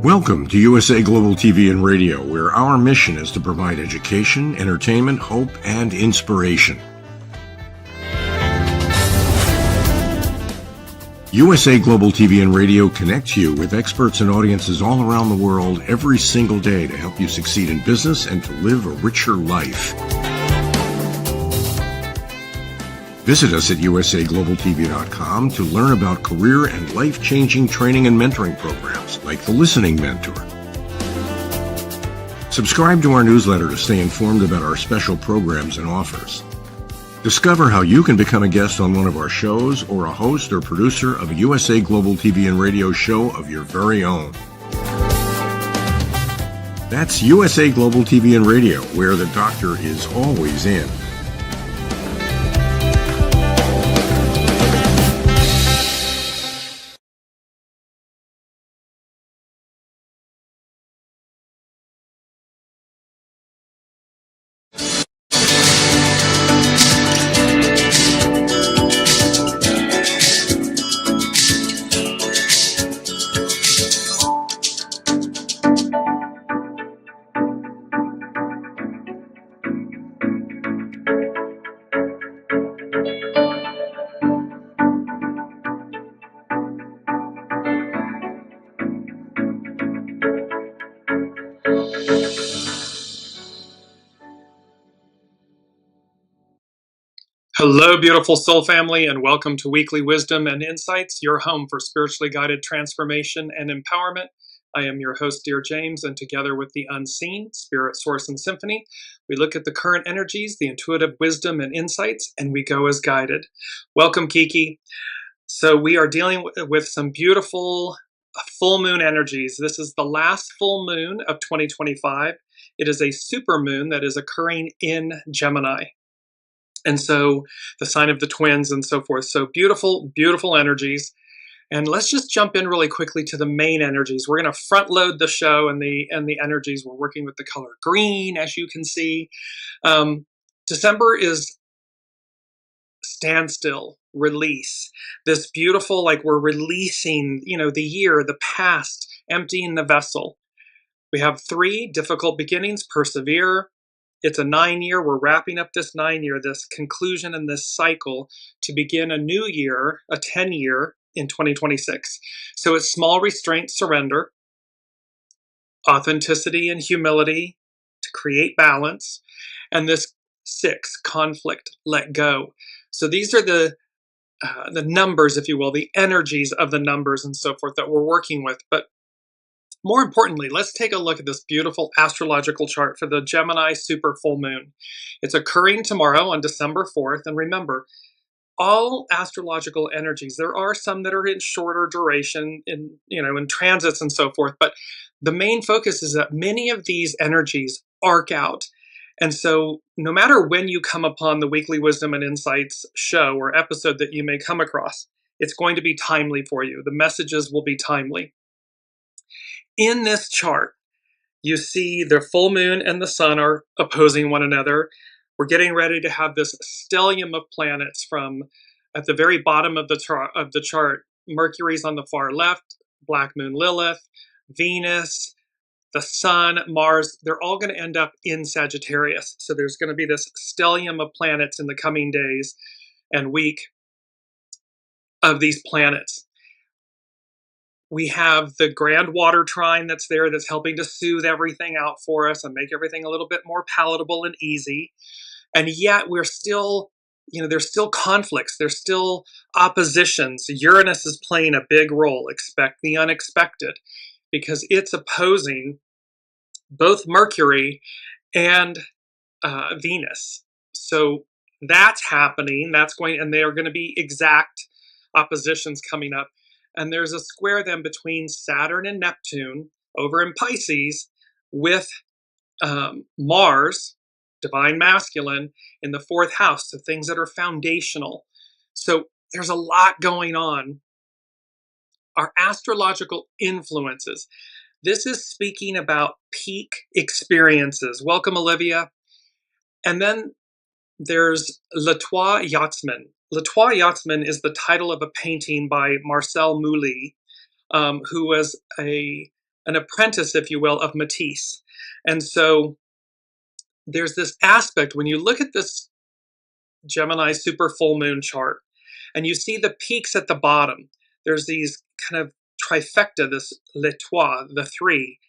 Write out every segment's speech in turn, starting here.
Welcome to USA Global TV and Radio, where our mission is to provide education, entertainment, hope, and inspiration. USA Global TV and Radio connects you with experts and audiences all around the world every single day to help you succeed in business and to live a richer life. Visit us at usaglobaltv.com to learn about career and life-changing training and mentoring programs like the Listening Mentor. Subscribe to our newsletter to stay informed about our special programs and offers. Discover how you can become a guest on one of our shows or a host or producer of a USA Global TV and Radio show of your very own. That's USA Global TV and Radio, where the doctor is always in. Hello, beautiful soul family, and welcome to Weekly Wisdom and Insights, your home for spiritually guided transformation and empowerment. I am your host, Dearjames, and together with the unseen, Spirit, Source, and Symphony, we look at the current energies, the intuitive wisdom and insights, and we go as guided. Welcome, Kiki. So we are dealing with some beautiful full moon energies. This is the last full moon of 2025. It is a super moon that is occurring in Gemini. And so the sign of the twins and so forth. So beautiful, beautiful energies. And let's just jump in really quickly to the main energies. We're going to front load the show and the energies. We're working with the color green, as you can see. December is standstill, release. This beautiful, like we're releasing, the year, the past, emptying the vessel. We have 3 difficult beginnings, persevere. It's a 9-year. We're wrapping up this 9-year, this conclusion and this cycle to begin a new year, a 10-year in 2026. So it's small restraint, surrender, authenticity and humility to create balance, and this 6, conflict, let go. So these are the numbers, if you will, the energies of the numbers and so forth that we're working with. But more importantly, let's take a look at this beautiful astrological chart for the Gemini super full moon. It's occurring tomorrow on December 4th. And remember, all astrological energies, there are some that are in shorter duration in transits and so forth. But the main focus is that many of these energies arc out. And so no matter when you come upon the Weekly Wisdom and Insights show or episode that you may come across, it's going to be timely for you. The messages will be timely. In this chart, you see the full moon and the sun are opposing one another. We're getting ready to have this stellium of planets from at the very bottom of the chart. Mercury's on the far left, Black Moon Lilith, Venus, the sun, Mars. They're all going to end up in Sagittarius. So there's going to be this stellium of planets in the coming days and week of these planets. We have the grand water trine that's there that's helping to soothe everything out for us and make everything a little bit more palatable and easy. And yet we're still, there's still conflicts. There's still oppositions. Uranus is playing a big role. Expect the unexpected because it's opposing both Mercury and Venus. So that's happening. And they are going to be exact oppositions coming up. And there's a square then between Saturn and Neptune over in Pisces with Mars, divine masculine, in the 4th house. So things that are foundational. So there's a lot going on. Our astrological influences. This is speaking about peak experiences. Welcome, Olivia. And then there's YACHTSMEN. YACHTSMEN is the title of a painting by Marcel Mouly, who was a an apprentice, if you will, of Matisse. And so there's this aspect when you look at this Gemini super full moon chart and you see the peaks at the bottom. There's these kind of trifecta, this l'étoile, the three,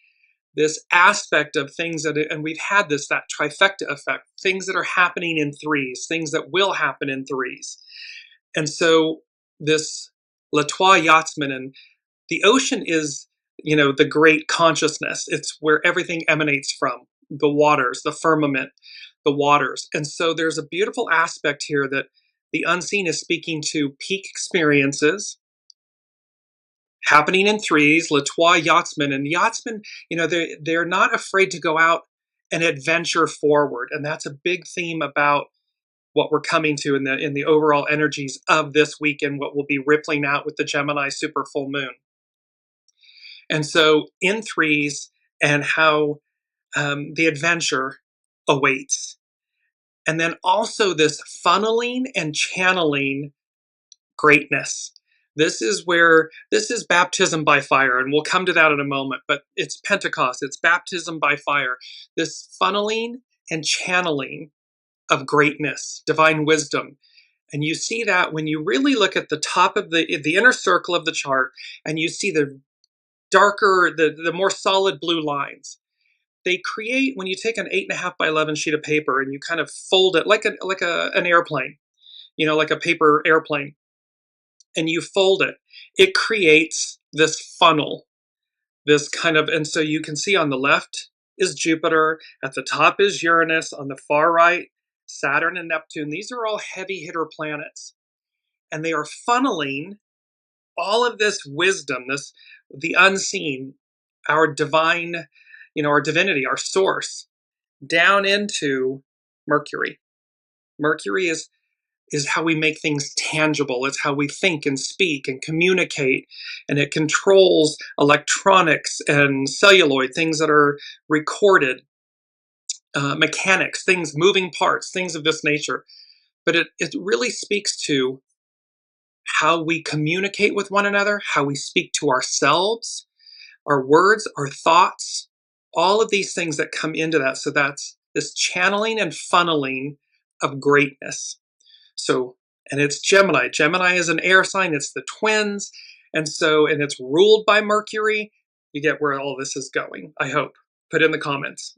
this aspect of things that, and we've had this, that trifecta effect, things that are happening in threes, things that will happen in threes. And so this l'étoile yachtsman, and the ocean is, you know, the great consciousness. It's where everything emanates from, the waters, the firmament, the waters. And so there's a beautiful aspect here that the unseen is speaking to peak experiences happening in threes, l'étoile yachtsmen. And yachtsmen, you know, they're not afraid to go out and adventure forward. And that's a big theme about what we're coming to in the overall energies of this weekend, what will be rippling out with the Gemini super full moon. And so in threes, and how the adventure awaits. And then also this funneling and channeling greatness. This is baptism by fire, and we'll come to that in a moment, but it's Pentecost, it's baptism by fire. This funneling and channeling of greatness, divine wisdom. And you see that when you really look at the top of the inner circle of the chart, and you see the darker, the more solid blue lines. They create, when you take an 8.5 by 11 sheet of paper and you kind of fold it like an airplane, you know, like a paper airplane, and you fold it, it creates this funnel, this kind of, and so you can see on the left is Jupiter, at the top is Uranus, on the far right, Saturn and Neptune. These are all heavy hitter planets, and they are funneling all of this wisdom, the unseen, our divine, you know, our divinity, our source, down into Mercury. Mercury is how we make things tangible. It's how we think and speak and communicate, and it controls electronics and celluloid, things that are recorded, mechanics, things, moving parts, things of this nature. But it really speaks to how we communicate with one another, how we speak to ourselves, our words, our thoughts, all of these things that come into that. So that's this channeling and funneling of greatness. So, and it's Gemini. Gemini is an air sign. It's the twins. And so, and it's ruled by Mercury. You get where all this is going, I hope. Put in the comments.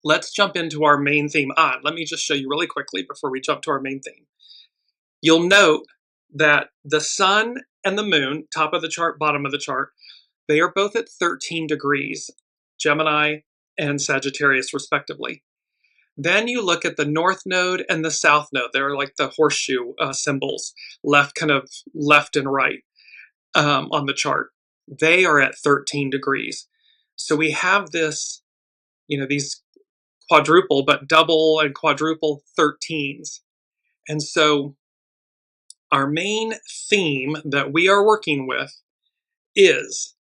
Let's jump into our main theme. Let me just show you really quickly before we jump to our main theme. You'll note that the sun and the moon, top of the chart, bottom of the chart, they are both at 13 degrees, Gemini and Sagittarius respectively. Then you look at the north node and the south node. They're like the horseshoe symbols, kind of left and right on the chart. They are at 13 degrees. So we have this, you know, these quadruple, but double and quadruple 13s. And so our main theme that we are working with is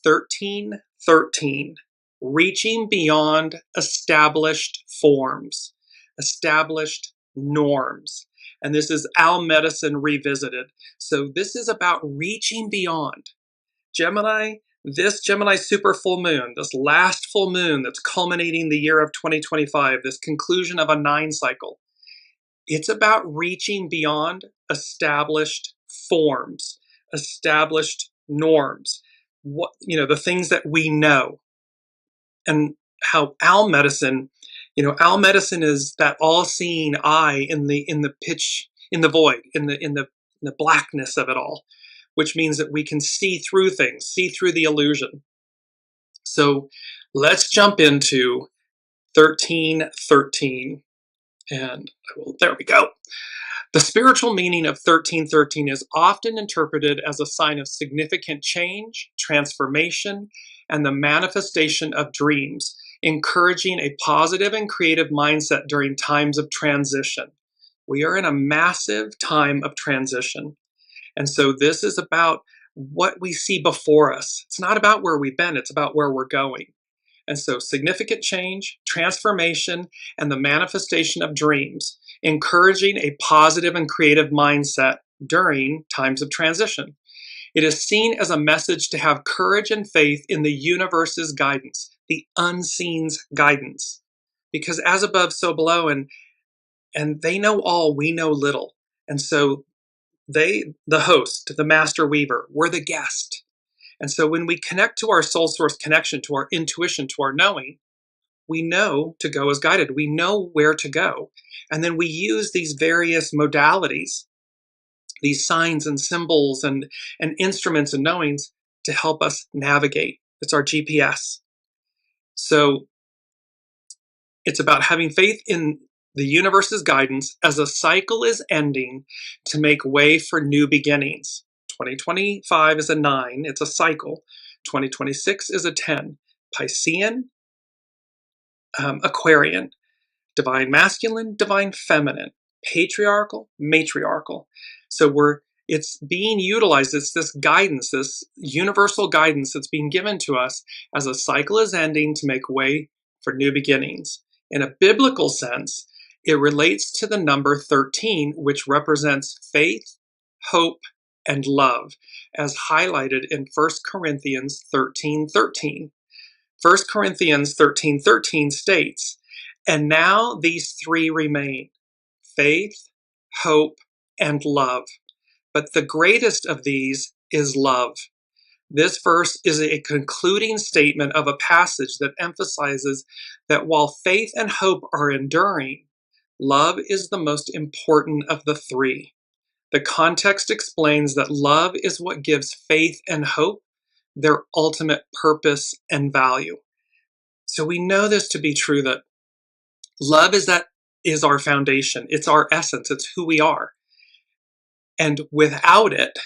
1313, reaching beyond established forms, established norms. And this is Al Medicine Revisited. So this is about reaching beyond. Gemini, this Gemini super full moon, this last full moon that's culminating the year of 2025, this conclusion of a 9 cycle, it's about reaching beyond established forms, established norms, what, you know, the things that we know. And how Al Medicine, you know, Al Medicine is that all-seeing eye in the pitch, in the void, in the blackness of it all, which means that we can see through things, see through the illusion. So let's jump into 1313. And there we go. The spiritual meaning of 1313 is often interpreted as a sign of significant change, transformation, and the manifestation of dreams, encouraging a positive and creative mindset during times of transition. We are in a massive time of transition. And so this is about what we see before us. It's not about where we've been, it's about where we're going. And so significant change, transformation, and the manifestation of dreams, encouraging a positive and creative mindset during times of transition. It is seen as a message to have courage and faith in the universe's guidance, the unseen's guidance. Because as above, so below, and they know all, we know little. And so they, the host, the master weaver, we're the guest. And so when we connect to our soul source connection, to our intuition, to our knowing, we know to go as guided. We know where to go. And then we use these various modalities, these signs and symbols and instruments and knowings to help us navigate. It's our GPS. So it's about having faith in the universe's guidance as a cycle is ending to make way for new beginnings. 2025 is a 9, it's a cycle. 2026 is a 10. Piscean, Aquarian, divine masculine, divine feminine, patriarchal, matriarchal. So it's being utilized, it's this guidance, this universal guidance that's being given to us as a cycle is ending to make way for new beginnings. In a biblical sense, it relates to the number 13, which represents faith, hope, and love, as highlighted in 1 Corinthians 13:13. 1 Corinthians 13:13 states, "And now these three remain, faith, hope, and love. But the greatest of these is love." This verse is a concluding statement of a passage that emphasizes that while faith and hope are enduring, love is the most important of the three. The context explains that love is what gives faith and hope their ultimate purpose and value. So we know this to be true, that love is our foundation. It's our essence. It's who we are. And without it,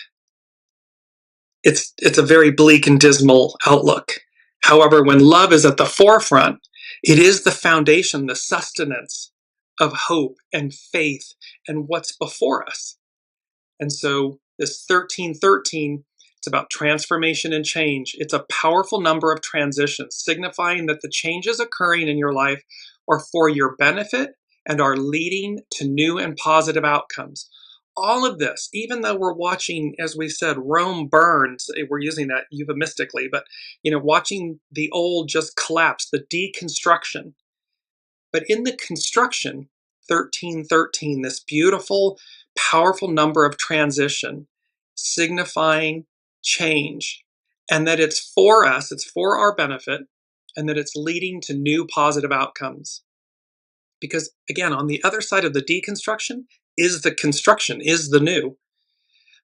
it's a very bleak and dismal outlook. However, when love is at the forefront, it is the foundation, the sustenance of hope and faith and what's before us. And so this 1313, it's about transformation and change. It's a powerful number of transitions, signifying that the changes occurring in your life are for your benefit and are leading to new and positive outcomes. All of this, even though we're watching, as we said, Rome burns, we're using that euphemistically, but watching the old just collapse, the deconstruction. But in the construction, 1313, this beautiful, powerful number of transition, signifying change, and that it's for us, it's for our benefit, and that it's leading to new positive outcomes. Because again, on the other side of the deconstruction is the construction, is the new.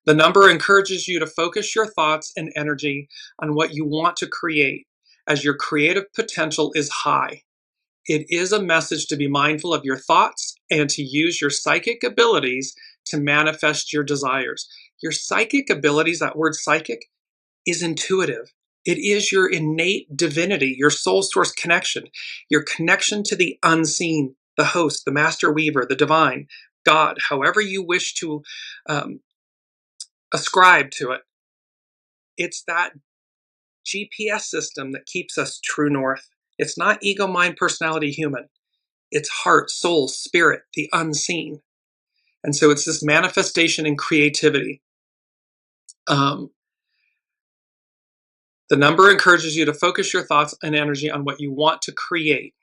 The number encourages you to focus your thoughts and energy on what you want to create, as your creative potential is high. It is a message to be mindful of your thoughts and to use your psychic abilities to manifest your desires. Your psychic abilities, that word psychic, is intuitive. It is your innate divinity, your soul source connection, your connection to the unseen, the host, the master weaver, the divine, God, however you wish to ascribe to it. It's that GPS system that keeps us true north. It's not ego, mind, personality, human. It's heart, soul, spirit, the unseen. And so it's this manifestation and creativity. The number encourages you to focus your thoughts and energy on what you want to create.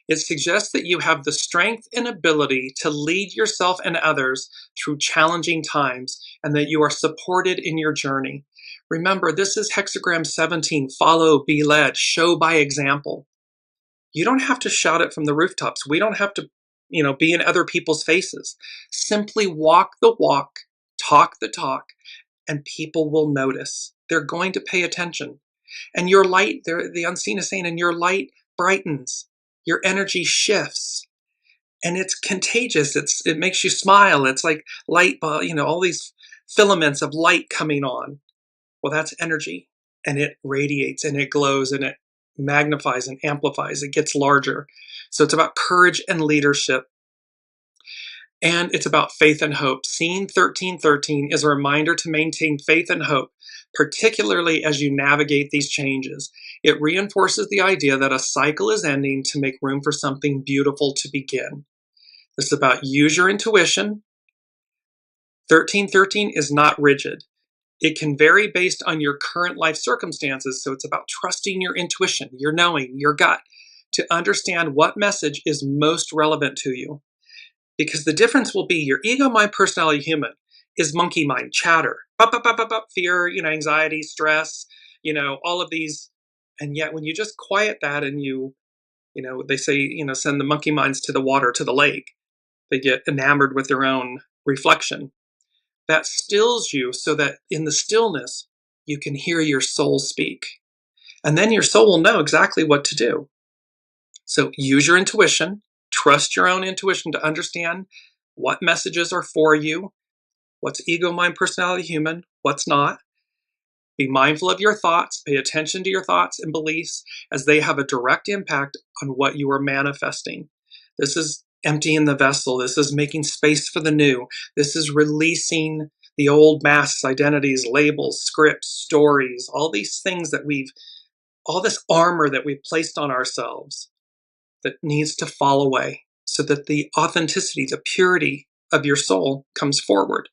It suggests that you have the strength and ability to lead yourself and others through challenging times, and that you are supported in your journey. Remember, this is hexagram 17, follow, be led, show by example. You don't have to shout it from the rooftops. We don't have to, be in other people's faces. Simply walk the walk, talk the talk, and people will notice. They're going to pay attention. And your light, the unseen is saying, and your light brightens. Your energy shifts. And it's contagious. It makes you smile. It's like light, all these filaments of light coming on. Well, that's energy. And it radiates and it glows and it magnifies and amplifies. It gets larger. So it's about courage and leadership. And it's about faith and hope. Seeing 1313 is a reminder to maintain faith and hope, particularly as you navigate these changes. It reinforces the idea that a cycle is ending to make room for something beautiful to begin. This is about use your intuition. 1313 is not rigid. It can vary based on your current life circumstances, so it's about trusting your intuition, your knowing, your gut, to understand what message is most relevant to you. Because the difference will be your ego, mind, personality, human is monkey mind, chatter, fear, anxiety, stress, all of these. And yet when you just quiet that and they say, send the monkey minds to the water, to the lake, they get enamored with their own reflection. That stills you so that in the stillness, you can hear your soul speak. And then your soul will know exactly what to do. So use your intuition, trust your own intuition to understand what messages are for you, what's ego, mind, personality, human, what's not. Be mindful of your thoughts, pay attention to your thoughts and beliefs as they have a direct impact on what you are manifesting. This is emptying the vessel. This is making space for the new. This is releasing the old masks, identities, labels, scripts, stories, all these things all this armor that we've placed on ourselves that needs to fall away so that the authenticity, the purity of your soul comes forward.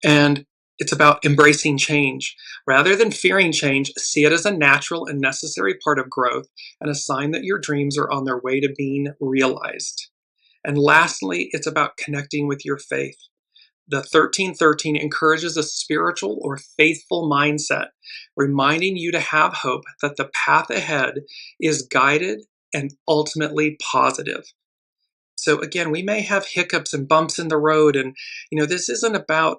And it's about embracing change. Rather than fearing change, see it as a natural and necessary part of growth and a sign that your dreams are on their way to being realized. And lastly, it's about connecting with your faith. The 1313 encourages a spiritual or faithful mindset, reminding you to have hope that the path ahead is guided and ultimately positive. So again, we may have hiccups and bumps in the road, and this isn't about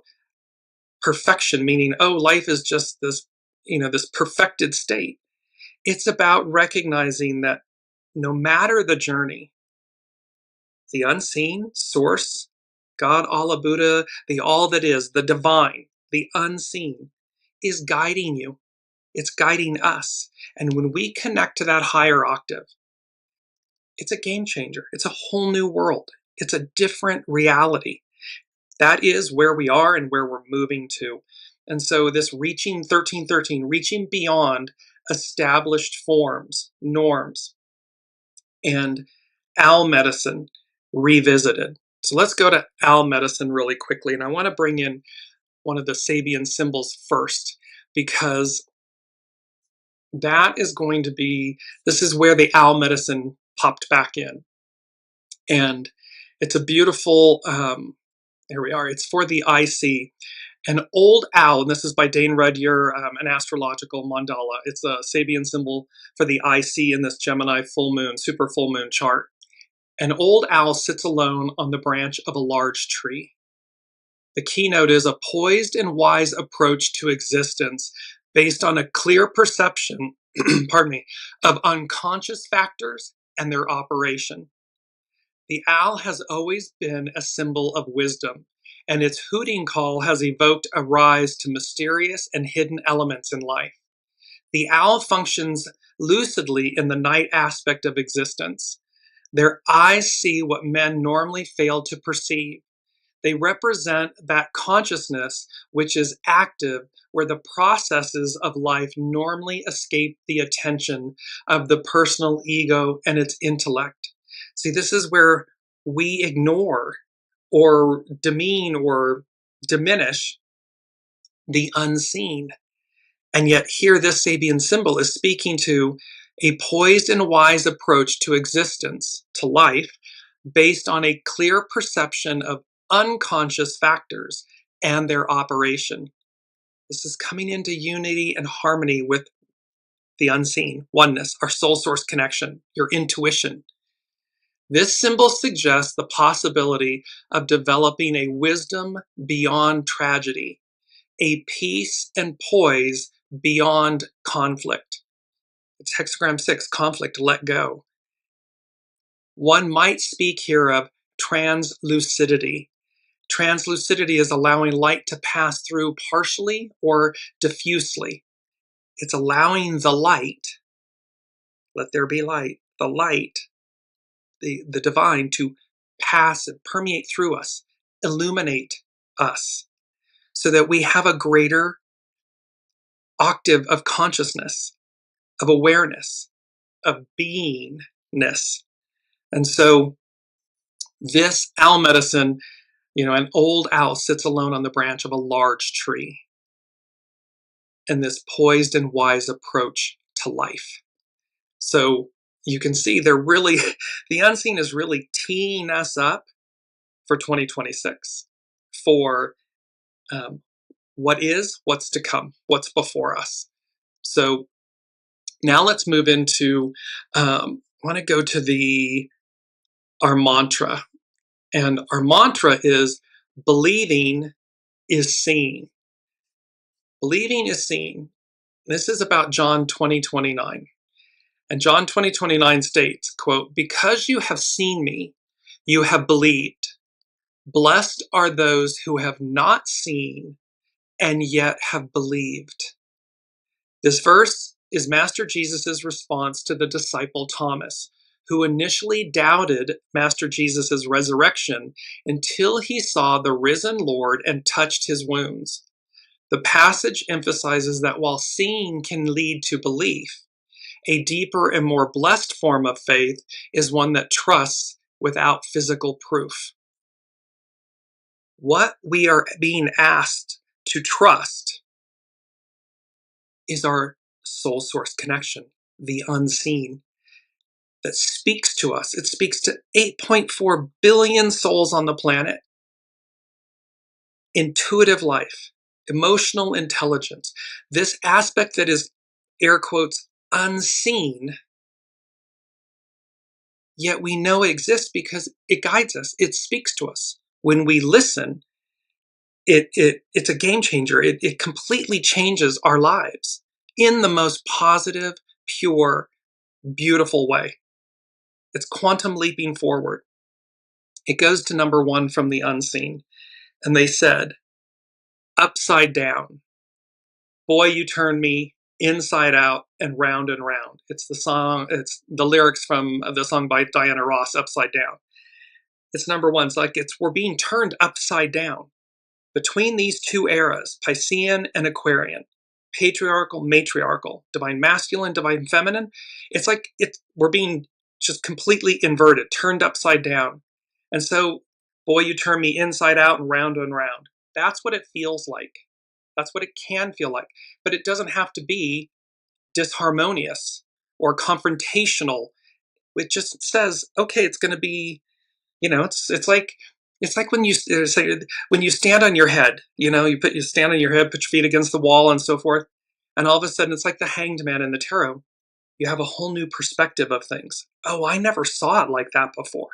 perfection, meaning, oh, life is just this, this perfected state. It's about recognizing that no matter the journey, the unseen source, God, Allah, Buddha, the all that is, the divine, the unseen, is guiding you. It's guiding us. And when we connect to that higher octave, it's a game changer. It's a whole new world. It's a different reality. That is where we are and where we're moving to. And so this reaching 1313, reaching beyond established forms, norms, and owl medicine revisited. So let's go to owl medicine really quickly. And I want to bring in one of the Sabian symbols first, because that is going to be, this is where the owl medicine popped back in. And it's a beautiful, here we are, it's for the IC. An old owl, and this is by Dane Rudyer, an astrological mandala. It's a Sabian symbol for the IC in this Gemini full moon, super full moon chart. An old owl sits alone on the branch of a large tree. The keynote is a poised and wise approach to existence based on a clear perception, pardon me, of unconscious factors and their operation. The owl has always been a symbol of wisdom, and its hooting call has evoked a rise to mysterious and hidden elements in life. The owl functions lucidly in the night aspect of existence. Their eyes see what men normally fail to perceive. They represent that consciousness which is active, where the processes of life normally escape the attention of the personal ego and its intellect. See, this is where we ignore or demean or diminish the unseen. And yet here this Sabian symbol is speaking to a poised and wise approach to existence, to life, based on a clear perception of unconscious factors and their operation. This is coming into unity and harmony with the unseen, oneness, our soul source connection, your intuition. This symbol suggests the possibility of developing a wisdom beyond tragedy, a peace and poise beyond conflict. It's hexagram 6, conflict, let go. One might speak here of translucidity. Translucidity is allowing light to pass through partially or diffusely. It's allowing the light, let there be light, the light, the divine, to pass and permeate through us, illuminate us, so that we have a greater octave of consciousness, of awareness, of beingness. And so this owl medicine, An old owl sits alone on the branch of a large tree in this poised and wise approach to life. So you can see they're really, the unseen is really teeing us up for 2026, for what is, what's to come, what's before us. So now let's move into, I want to go to our mantra. And our mantra is believing is seeing. Believing is seeing. This is about John 20:29. And John 20:29 states, quote, "Because you have seen me, you have believed. Blessed are those who have not seen and yet have believed." This verse is Master Jesus' response to the disciple Thomas, who initially doubted Master Jesus' resurrection until he saw the risen Lord and touched his wounds. The passage emphasizes that while seeing can lead to belief, a deeper and more blessed form of faith is one that trusts without physical proof. What we are being asked to trust is our soul source connection, the unseen, that speaks to us. It speaks to 8.4 billion souls on the planet. Intuitive life, emotional intelligence, this aspect that is, air quotes, unseen, yet we know it exists because it guides us, it speaks to us. When we listen, it's a game changer. It completely changes our lives in the most positive, pure, beautiful way. It's quantum leaping forward. It goes to number one from the unseen. And they said, upside down. Boy, you turn me inside out and round and round. It's the lyrics from the song by Diana Ross, Upside Down. It's number one. We're being turned upside down. Between these two eras, Piscean and Aquarian, patriarchal, matriarchal, divine masculine, divine feminine, we're being just completely inverted, turned upside down. And so, boy, you turn me inside out and round. That's what it feels like. That's what it can feel like. But it doesn't have to be disharmonious or confrontational. It just says, okay, it's going to be, it's like when you say, when you stand on your head, you stand on your head, put your feet against the wall and so forth. And all of a sudden it's like the hanged man in the tarot. You have a whole new perspective of things. Oh, I never saw it like that before.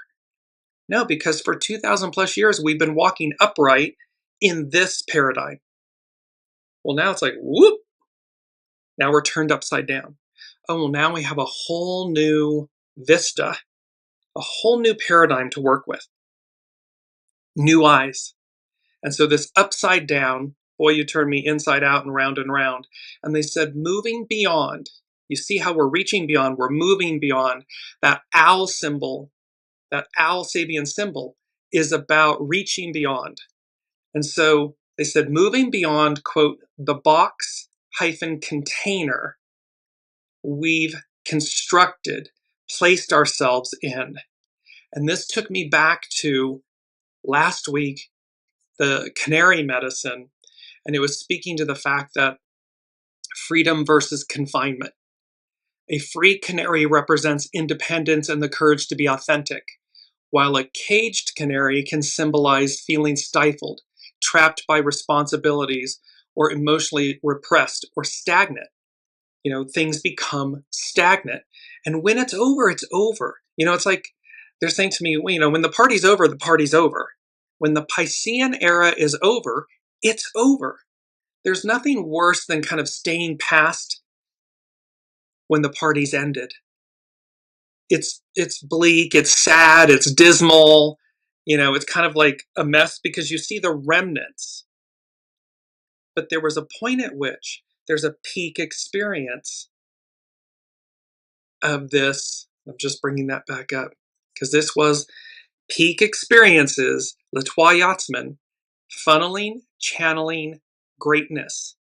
No, because for 2,000 plus years, we've been walking upright in this paradigm. Well, now it's like, whoop, now we're turned upside down. Oh, well, now we have a whole new vista, a whole new paradigm to work with. New eyes. And so this upside down, boy, you turn me inside out and round. And they said, moving beyond. You see how we're reaching beyond, we're moving beyond. That owl symbol, that owl Sabian symbol is about reaching beyond. And so they said, moving beyond, quote, the box hyphen container we've constructed, placed ourselves in. And this took me back to last week, the canary medicine, and it was speaking to the fact that freedom versus confinement. A free canary represents independence and the courage to be authentic, while a caged canary can symbolize feeling stifled, trapped by responsibilities, or emotionally repressed or stagnant. Things become stagnant. And when it's over, it's over. It's like they're saying to me, when the party's over, the party's over. When the Piscean era is over, it's over. There's nothing worse than kind of staying past when the party's ended. It's bleak, it's sad, it's dismal. It's kind of like a mess because you see the remnants. But there was a point at which there's a peak experience of this. I'm just bringing that back up because this was peak experiences, le YACHTSMEN, funneling, channeling, greatness.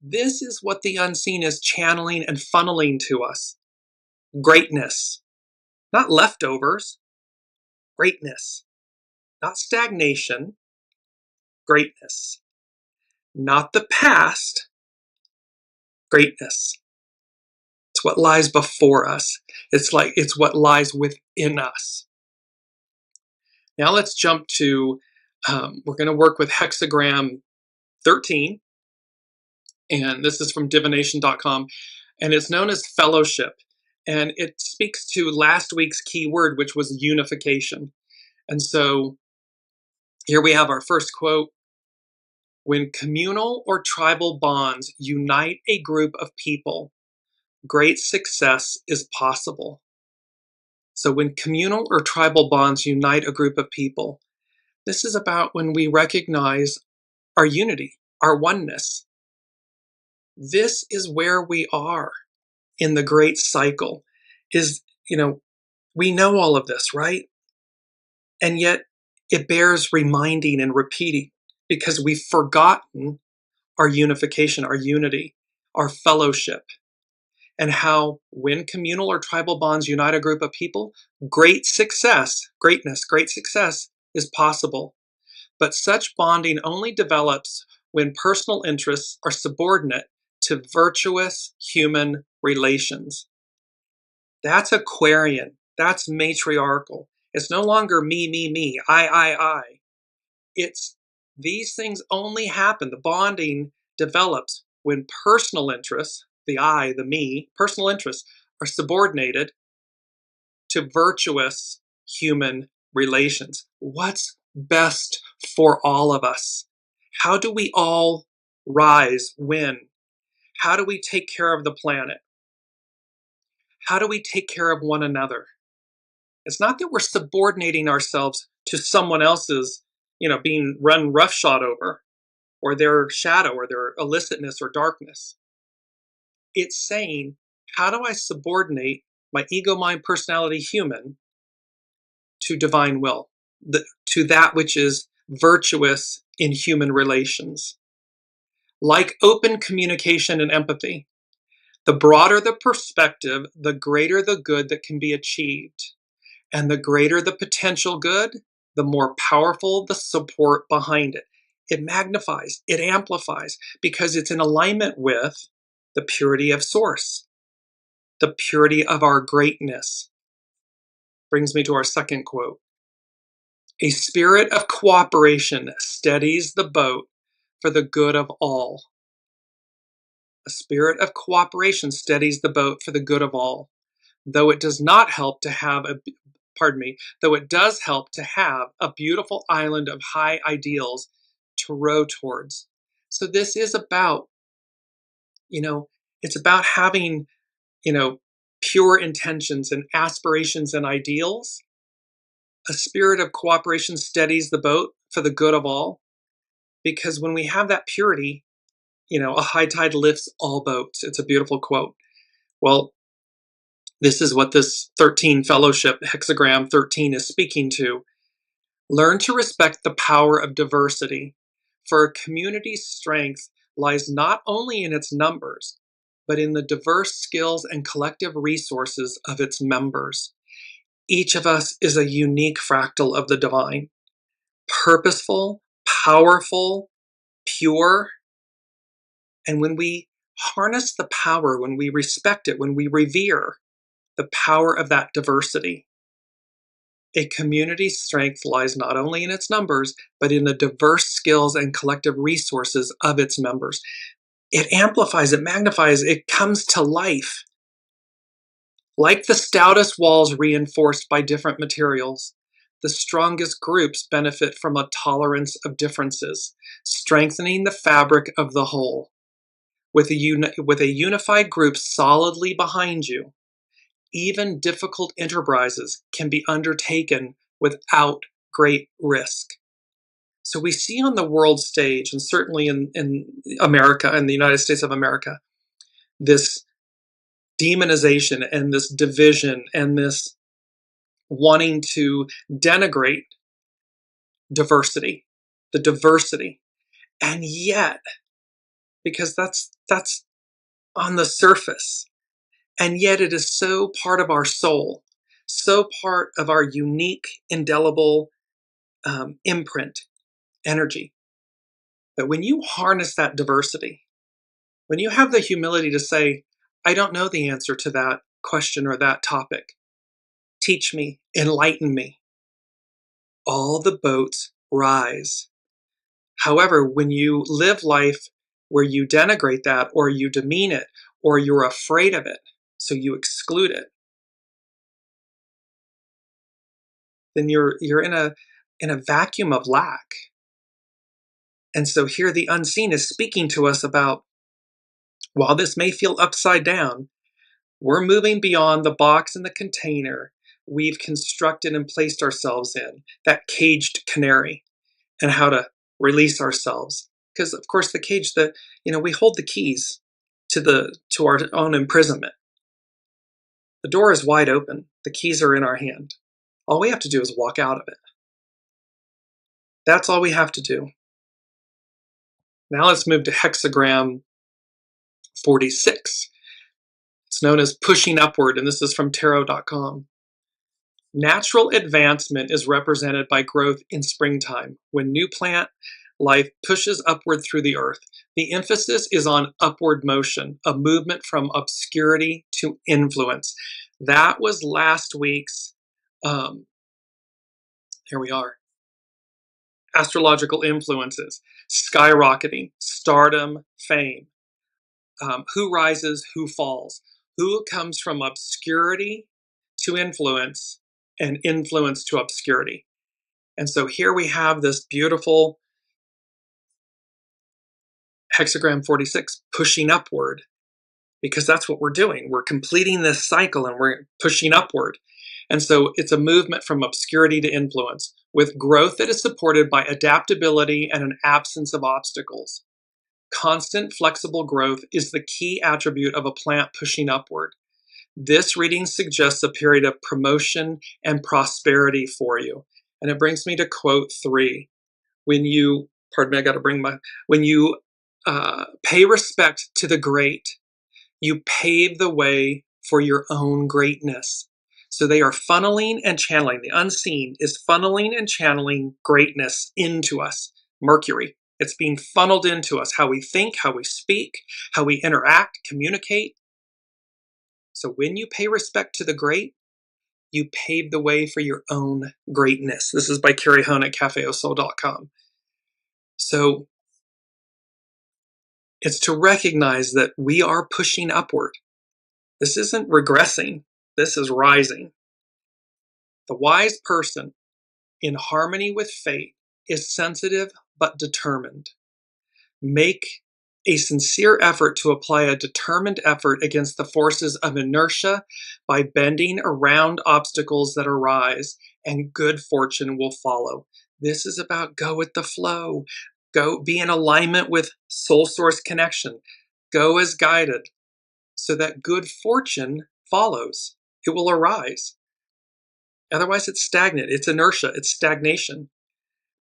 This is what the unseen is channeling and funneling to us. Greatness, not leftovers, greatness. not stagnation, greatness. Not the past, greatness. It's what lies before us. It's what lies within us. Now let's jump to, we're going to work with hexagram 13, and this is from divination.com, and it's known as fellowship, and it speaks to last week's key word, which was unification. And so here we have our first quote. When communal or tribal bonds unite a group of people, great success is possible. So when communal or tribal bonds unite a group of people, this is about when we recognize our unity, our oneness. This is where we are in the great cycle. We know all of this, right? And yet it bears reminding and repeating because we've forgotten our unification, our unity, our fellowship, and how when communal or tribal bonds unite a group of people, great success is possible. But such bonding only develops when personal interests are subordinate to virtuous human relations. That's Aquarian. That's matriarchal. It's no longer me, I. It's these things only happen. The bonding develops when personal interests, the I, the me, personal interests are subordinated to virtuous human relations. What's best for all of us? How do we all rise, win? How do we take care of the planet? How do we take care of one another? It's not that we're subordinating ourselves to someone else's, being run roughshod over, or their shadow, or their illicitness or darkness. It's saying, how do I subordinate my ego, mind, personality, human to divine will, to that which is virtuous in human relations? Like open communication and empathy, the broader the perspective, the greater the good that can be achieved. And the greater the potential good, the more powerful the support behind it. It magnifies, it amplifies, because it's in alignment with the purity of source, the purity of our greatness. Brings me to our second quote. A spirit of cooperation steadies the boat for the good of all. A spirit of cooperation steadies the boat for the good of all. Though it does help to have a beautiful island of high ideals to row towards. So this is about, it's about having, pure intentions and aspirations and ideals. A spirit of cooperation steadies the boat for the good of all. Because when we have that purity, a high tide lifts all boats. It's a beautiful quote. Well, this is what this 13 fellowship, hexagram 13, is speaking to. Learn to respect the power of diversity, for a community's strength lies not only in its numbers, but in the diverse skills and collective resources of its members. Each of us is a unique fractal of the divine, purposeful, powerful, pure. And when we harness the power, when we respect it, when we revere the power of that diversity, a community's strength lies not only in its numbers, but in the diverse skills and collective resources of its members. It amplifies, it magnifies, it comes to life. Like the stoutest walls reinforced by different materials, the strongest groups benefit from a tolerance of differences, strengthening the fabric of the whole. With a unified group solidly behind you, even difficult enterprises can be undertaken without great risk. So we see on the world stage, and certainly in America, in the United States of America, this demonization and this division and this wanting to denigrate diversity, the diversity. And yet, because that's on the surface, and yet it is so part of our soul, so part of our unique, indelible imprint, energy. But when you harness that diversity, when you have the humility to say, I don't know the answer to that question or that topic, teach me, enlighten me, all the boats rise. However, when you live life where you denigrate that or you demean it or you're afraid of it, so you exclude it, then you're in a vacuum of lack. And so here the unseen is speaking to us about, while this may feel upside down, we're moving beyond the box and the container we've constructed and placed ourselves in, that caged canary, and how to release ourselves. Because of course the cage, we hold the keys to our own imprisonment. The door is wide open. The keys are in our hand. All we have to do is walk out of it. That's all we have to do. Now let's move to hexagram 46. It's known as pushing upward, and this is from tarot.com. Natural advancement is represented by growth in springtime, when new plant life pushes upward through the earth. The emphasis is on upward motion, a movement from obscurity to influence. That was last week's, here we are, astrological influences, skyrocketing, stardom, fame. Who rises, who falls, who comes from obscurity to influence and influence to obscurity. And so here we have this beautiful hexagram 46 pushing upward, because that's what we're doing. We're completing this cycle and we're pushing upward. And so it's a movement from obscurity to influence, with growth that is supported by adaptability and an absence of obstacles. Constant, flexible growth is the key attribute of a plant pushing upward. This reading suggests a period of promotion and prosperity for you. And it brings me to quote 3. When you pay respect to the great, you pave the way for your own greatness. So they are funneling and channeling. The unseen is funneling and channeling greatness into us. Mercury. It's being funneled into us, how we think, how we speak, how we interact, communicate. So when you pay respect to the great, you pave the way for your own greatness. This is by Carrie Hone at cafeosoul.com. So it's to recognize that we are pushing upward. This isn't regressing. This is rising. The wise person, in harmony with fate, is sensitive but determined. Make a sincere effort to apply a determined effort against the forces of inertia by bending around obstacles that arise, and good fortune will follow. This is about go with the flow. Go be in alignment with soul source connection. Go as guided so that good fortune follows. It will arise. Otherwise, it's stagnant. It's inertia. It's stagnation.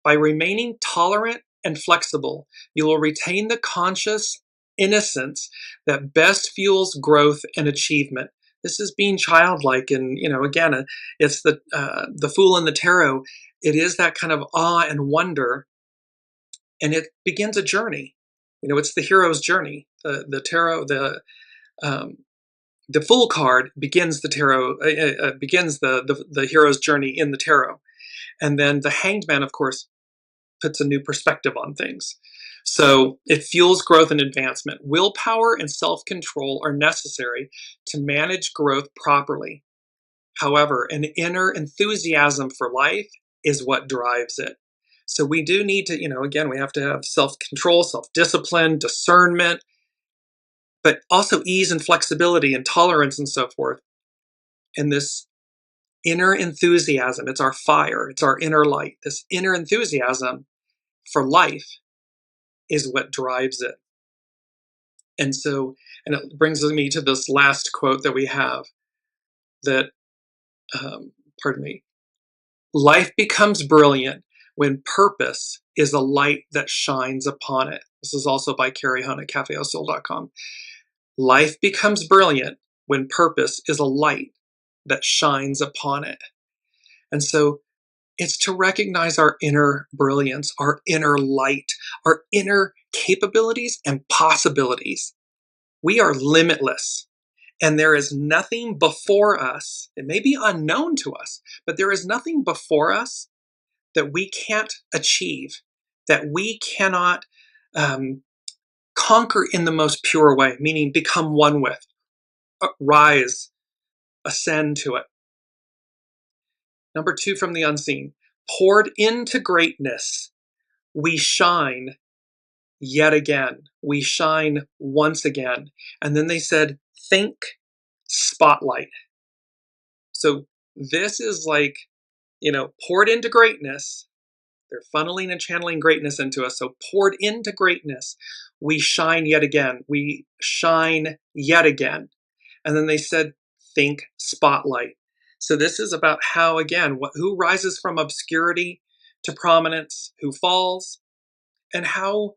By remaining tolerant and flexible, you will retain the conscious innocence that best fuels growth and achievement. This is being childlike, and again, it's the Fool in the Tarot. It is that kind of awe and wonder, and it begins a journey. It's the hero's journey. The Tarot, the Fool card begins the tarot, begins the hero's journey in the tarot, and then the Hanged Man, of course, puts a new perspective on things. So it fuels growth and advancement. Willpower and self-control are necessary to manage growth properly. However, an inner enthusiasm for life is what drives it. So we do need to, again, we have to have self-control, self-discipline, discernment, but also ease and flexibility and tolerance and so forth. And this inner enthusiasm, it's our fire, it's our inner light. This inner enthusiasm for life is what drives it. And it brings me to this last quote that we have, that, life becomes brilliant when purpose is a light that shines upon it. This is also by Carrie Hone at cafeosoul.com. Life becomes brilliant when purpose is a light that shines upon it. And so It's to recognize our inner brilliance, our inner light, our inner capabilities and possibilities. We are limitless, and there is nothing before us. It may be unknown to us, but there is nothing before us that we can't achieve, that we cannot conquer in the most pure way, meaning become one with, rise, ascend to it. Number 2 from the unseen. Poured into greatness, we shine yet again. We shine once again. And then they said, think spotlight. So this is like, poured into greatness. They're funneling and channeling greatness into us. So poured into greatness, we shine yet again. We shine yet again. And then they said, think spotlight. So this is about how, again, who rises from obscurity to prominence, who falls, and how,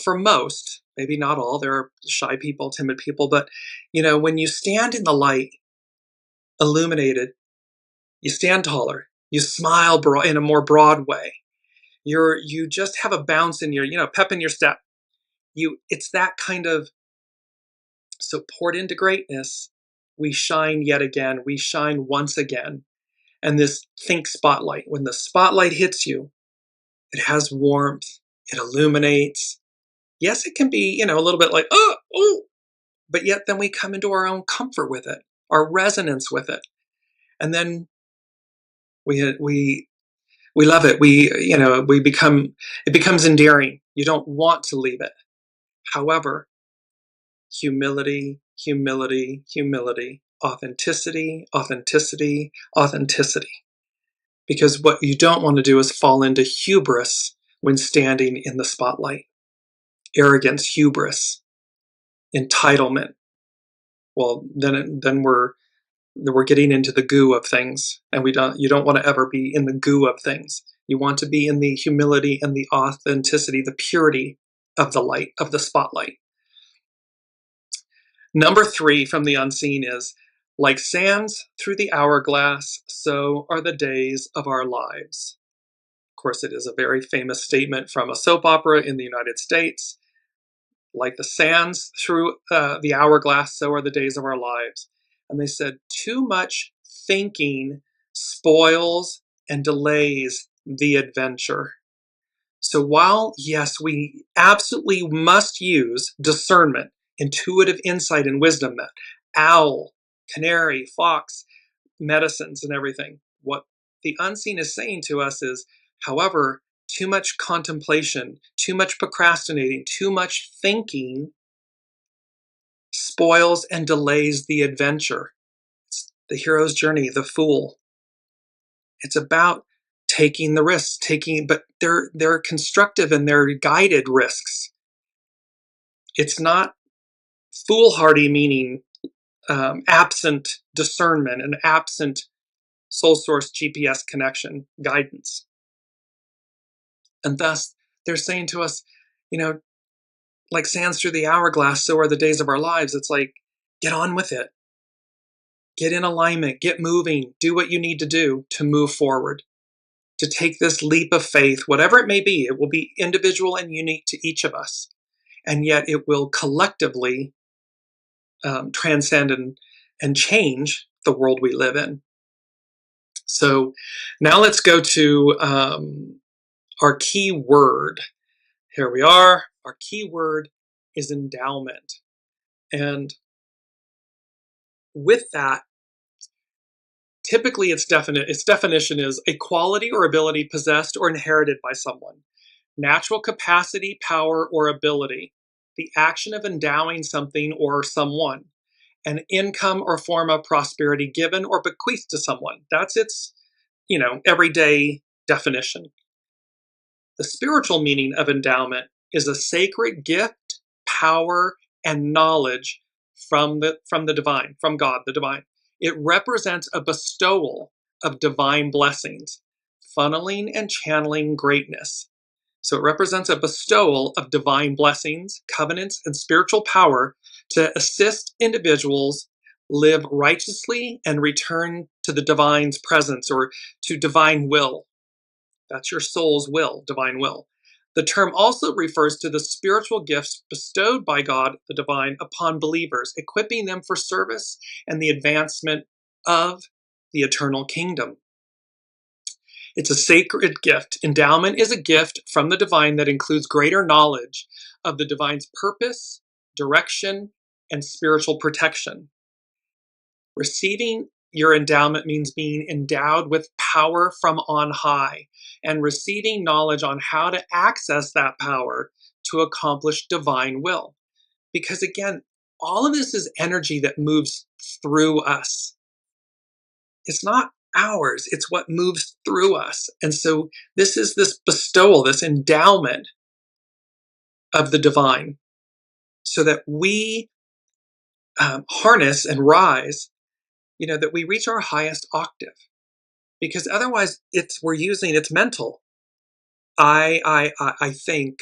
for most, maybe not all, there are shy people, timid people, but, when you stand in the light, illuminated, you stand taller, you smile in a more broad way. You just have a bounce in your, pep in your step. It's that kind of, so poured into greatness, we shine yet again. We shine once again. And this think spotlight, when the spotlight hits you, it has warmth, it illuminates. Yes, it can be, a little bit like, oh, but yet then we come into our own comfort with it, our resonance with it. And then we love it. It becomes endearing. You don't want to leave it. However, humility, humility, humility, authenticity, authenticity, authenticity. Because what you don't want to do is fall into hubris when standing in the spotlight. Arrogance, hubris, entitlement. Well, then we're getting into the goo of things, and you don't want to ever be in the goo of things. You want to be in the humility and the authenticity, the purity of the light, of the spotlight. Number 3 from the unseen is, like sands through the hourglass, so are the days of our lives. Of course, it is a very famous statement from a soap opera in the United States. Like the sands through the hourglass, so are the days of our lives. And they said, too much thinking spoils and delays the adventure. So while, yes, we absolutely must use discernment, intuitive insight and wisdom, that owl, canary, fox, medicines and everything, what the unseen is saying to us is, however, too much contemplation, too much procrastinating, too much thinking spoils and delays the adventure. It's the hero's journey, the fool. It's about taking the risks, but they're constructive and they're guided risks. It's not foolhardy, meaning absent discernment and absent soul source GPS connection guidance. And thus, they're saying to us, like sands through the hourglass, so are the days of our lives. It's like, get on with it. Get in alignment, get moving, do what you need to do to move forward, to take this leap of faith, whatever it may be. It will be individual and unique to each of us. And yet it will collectively transcend and change the world we live in. So now let's go to our key word. Here we are. Our key word is endowment. And with that, typically its definition is a quality or ability possessed or inherited by someone. Natural capacity, power, or ability. The action of endowing something or someone. An income or form of prosperity given or bequeathed to someone. That's its, everyday definition. The spiritual meaning of endowment is a sacred gift, power, and knowledge from the divine, from God, the divine. It represents a bestowal of divine blessings, funneling and channeling greatness. So it represents a bestowal of divine blessings, covenants, and spiritual power to assist individuals live righteously and return to the divine's presence or to divine will. That's your soul's will, divine will. The term also refers to the spiritual gifts bestowed by God, the divine, upon believers, equipping them for service and the advancement of the eternal kingdom. It's a sacred gift. Endowment is a gift from the divine that includes greater knowledge of the divine's purpose, direction, and spiritual protection. Receiving your endowment means being endowed with power from on high and receiving knowledge on how to access that power to accomplish divine will. Because again, all of this is energy that moves through us. It's not ours, it's what moves through us. And so this is this bestowal, this endowment of the divine, so that we harness and rise, that we reach our highest octave. Because otherwise it's mental. I think,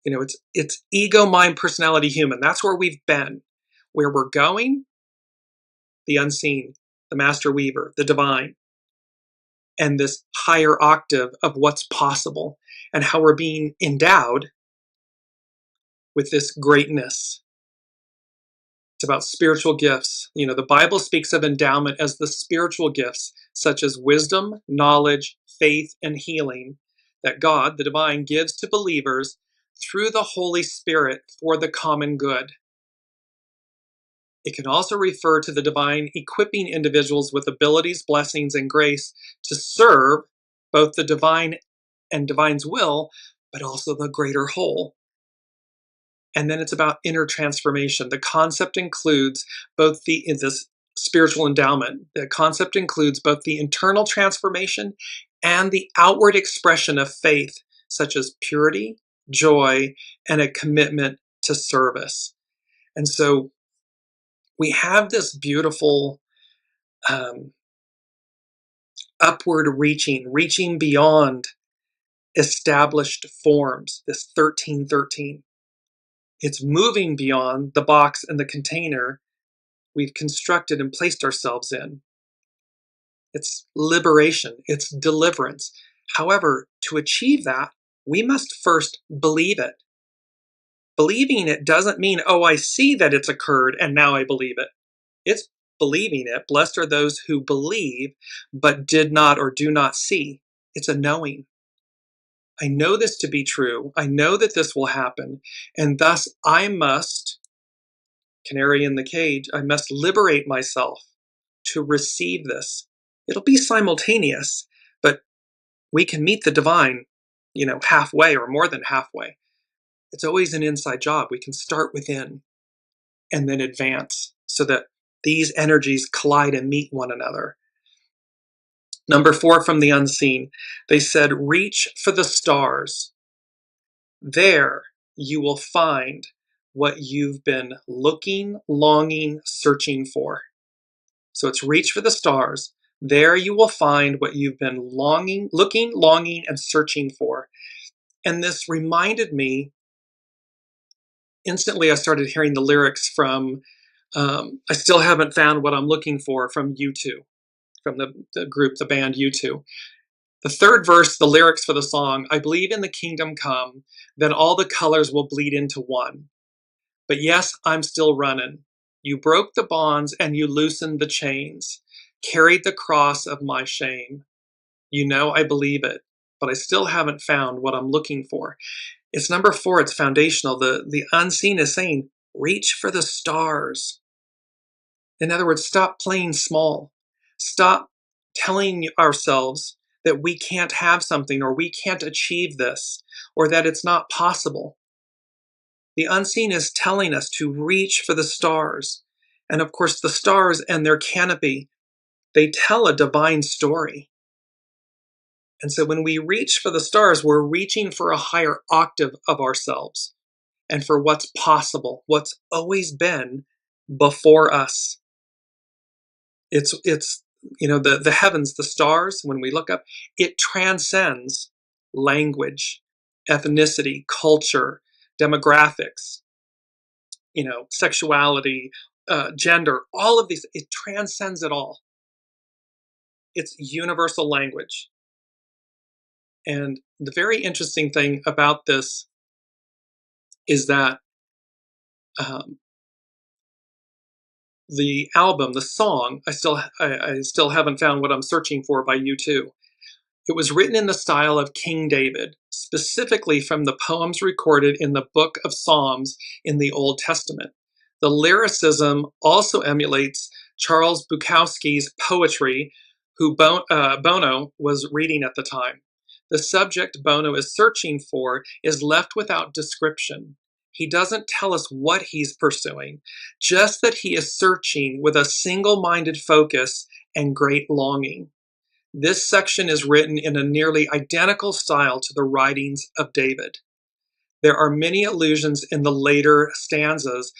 it's ego, mind, personality, human. That's where we've been. Where we're going, the unseen, the master weaver, the divine, and this higher octave of what's possible and how we're being endowed with this greatness. It's about spiritual gifts. The Bible speaks of endowment as the spiritual gifts, such as wisdom, knowledge, faith, and healing that God, the divine, gives to believers through the Holy Spirit for the common good. It can also refer to the divine equipping individuals with abilities, blessings, and grace to serve both the divine and divine's will, but also the greater whole. And then it's about inner transformation. The concept includes both this spiritual endowment. The concept includes both the internal transformation and the outward expression of faith, such as purity, joy, and a commitment to service. And so we have this beautiful upward reaching beyond established forms, this 1313. It's moving beyond the box and the container we've constructed and placed ourselves in. It's liberation, it's deliverance. However, to achieve that, we must first believe it. Believing it doesn't mean, oh, I see that it's occurred and now I believe it. It's believing it. Blessed are those who believe but did not or do not see. It's a knowing. I know this to be true. I know that this will happen. And thus I must, canary in the cage, I must liberate myself to receive this. It'll be simultaneous, but we can meet the divine, halfway or more than halfway. It's always an inside job. We can start within and then advance so that these energies collide and meet one another. Number 4 from the unseen. They said, reach for the stars. There you will find what you've been looking, longing, searching for. So it's reach for the stars. There you will find what you've been longing, and searching for. And this reminded me, instantly I started hearing the lyrics from I Still Haven't Found What I'm Looking For from U2, from the group, the band U2. The third verse, the lyrics for the song, I believe in the kingdom come, then all the colors will bleed into one. But yes, I'm still running. You broke the bonds and you loosened the chains, carried the cross of my shame. I believe it, but I still haven't found what I'm looking for. It's number 4, it's foundational. The unseen is saying, reach for the stars. In other words, stop playing small. Stop telling ourselves that we can't have something or we can't achieve this or that it's not possible. The unseen is telling us to reach for the stars. And of course, the stars and their canopy, they tell a divine story. And so when we reach for the stars, we're reaching for a higher octave of ourselves and for what's possible, what's always been before us. It's the heavens, the stars, when we look up, it transcends language, ethnicity, culture, demographics, sexuality, gender, all of these, it transcends it all. It's universal language. And the very interesting thing about this is that um, the album, the song, I still haven't found what I'm searching for by U2. It was written in the style of King David, specifically from the poems recorded in the Book of Psalms in the Old Testament. The lyricism also emulates Charles Bukowski's poetry, who Bono was reading at the time. The subject Bono is searching for is left without description. He doesn't tell us what he's pursuing, just that he is searching with a single-minded focus and great longing. This section is written in a nearly identical style to the writings of David. There are many allusions in the later stanzas,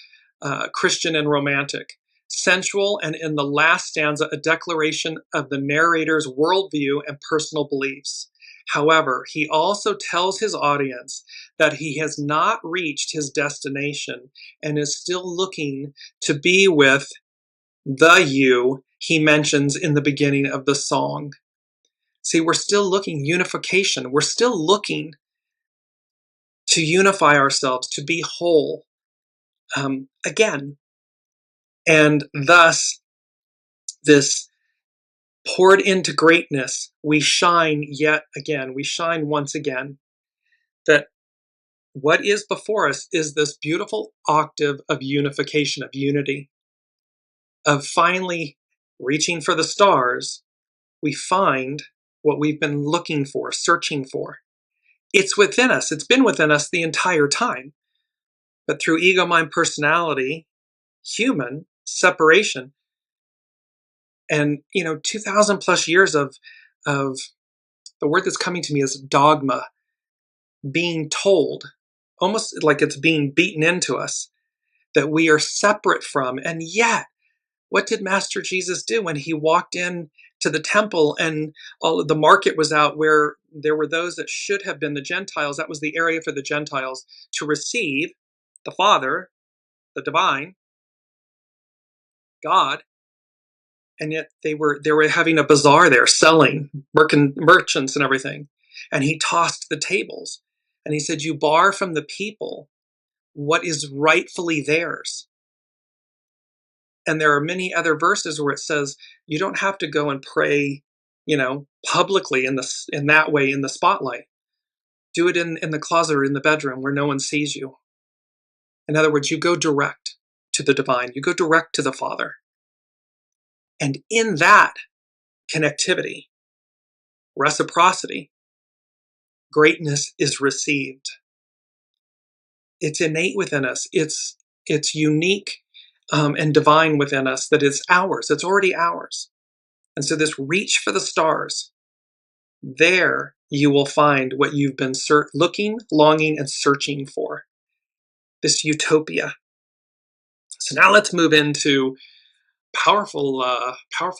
Christian and romantic, sensual, and in the last stanza, a declaration of the narrator's worldview and personal beliefs. However, he also tells his audience that he has not reached his destination and is still looking to be with the you he mentions in the beginning of the song. See, we're still looking unification. We're still looking to unify ourselves, to be whole again. And thus, this poured into greatness, we shine yet again. We shine once again. That what is before us is this beautiful octave of unification, of unity, of finally reaching for the stars. We find what we've been looking for, searching for. It's within us. It's been within us the entire time. But through ego, mind, personality, human separation, and 2,000 plus years of the word that's coming to me is dogma, being told, almost like it's being beaten into us, that we are separate from. And yet, what did Master Jesus do when he walked in to the temple and all of the market was out where there were those that should have been the Gentiles? That was the area for the Gentiles to receive the Father, the divine God, and yet they were having a bazaar there, selling, merchants and everything. And he tossed the tables, and he said, "You bar from the people what is rightfully theirs." And there are many other verses where it says you don't have to go and pray, publicly in that way in the spotlight. Do it in the closet or in the bedroom where no one sees you. In other words, you go direct to the divine. You go direct to the Father. And in that connectivity, reciprocity, greatness is received. It's innate within us. It's unique and divine within us, that it's ours. It's already ours. And so this reach for the stars, there you will find what you've been looking, longing, and searching for. This utopia. So now let's move into powerful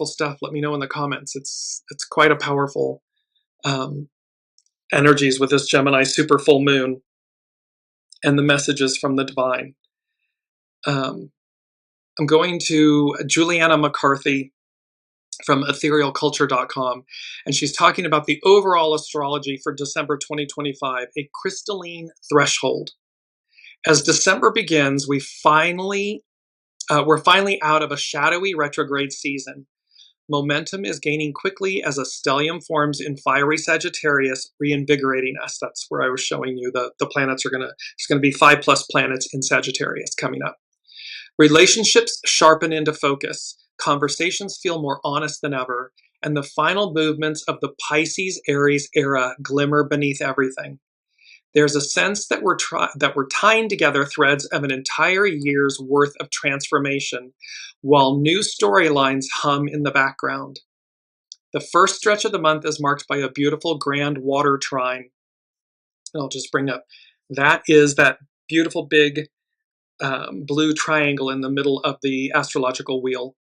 stuff. Let me know in the comments. It's quite a powerful energies with this Gemini super full moon and the messages from the divine. I'm going to Juliana McCarthy from etherealculture.com, and she's talking about the overall astrology for December 2025, a crystalline threshold. As December begins, we're finally out of a shadowy retrograde season. Momentum is gaining quickly as a stellium forms in fiery Sagittarius, reinvigorating us. That's where I was showing you the planets there's going to be 5+ planets in Sagittarius coming up. Relationships sharpen into focus. Conversations feel more honest than ever, and the final movements of the Pisces-Aries era glimmer beneath everything. There's a sense that we're tying together threads of an entire year's worth of transformation, while new storylines hum in the background. The first stretch of the month is marked by a beautiful grand water trine. And I'll just bring up, that is that beautiful big blue triangle in the middle of the astrological wheel.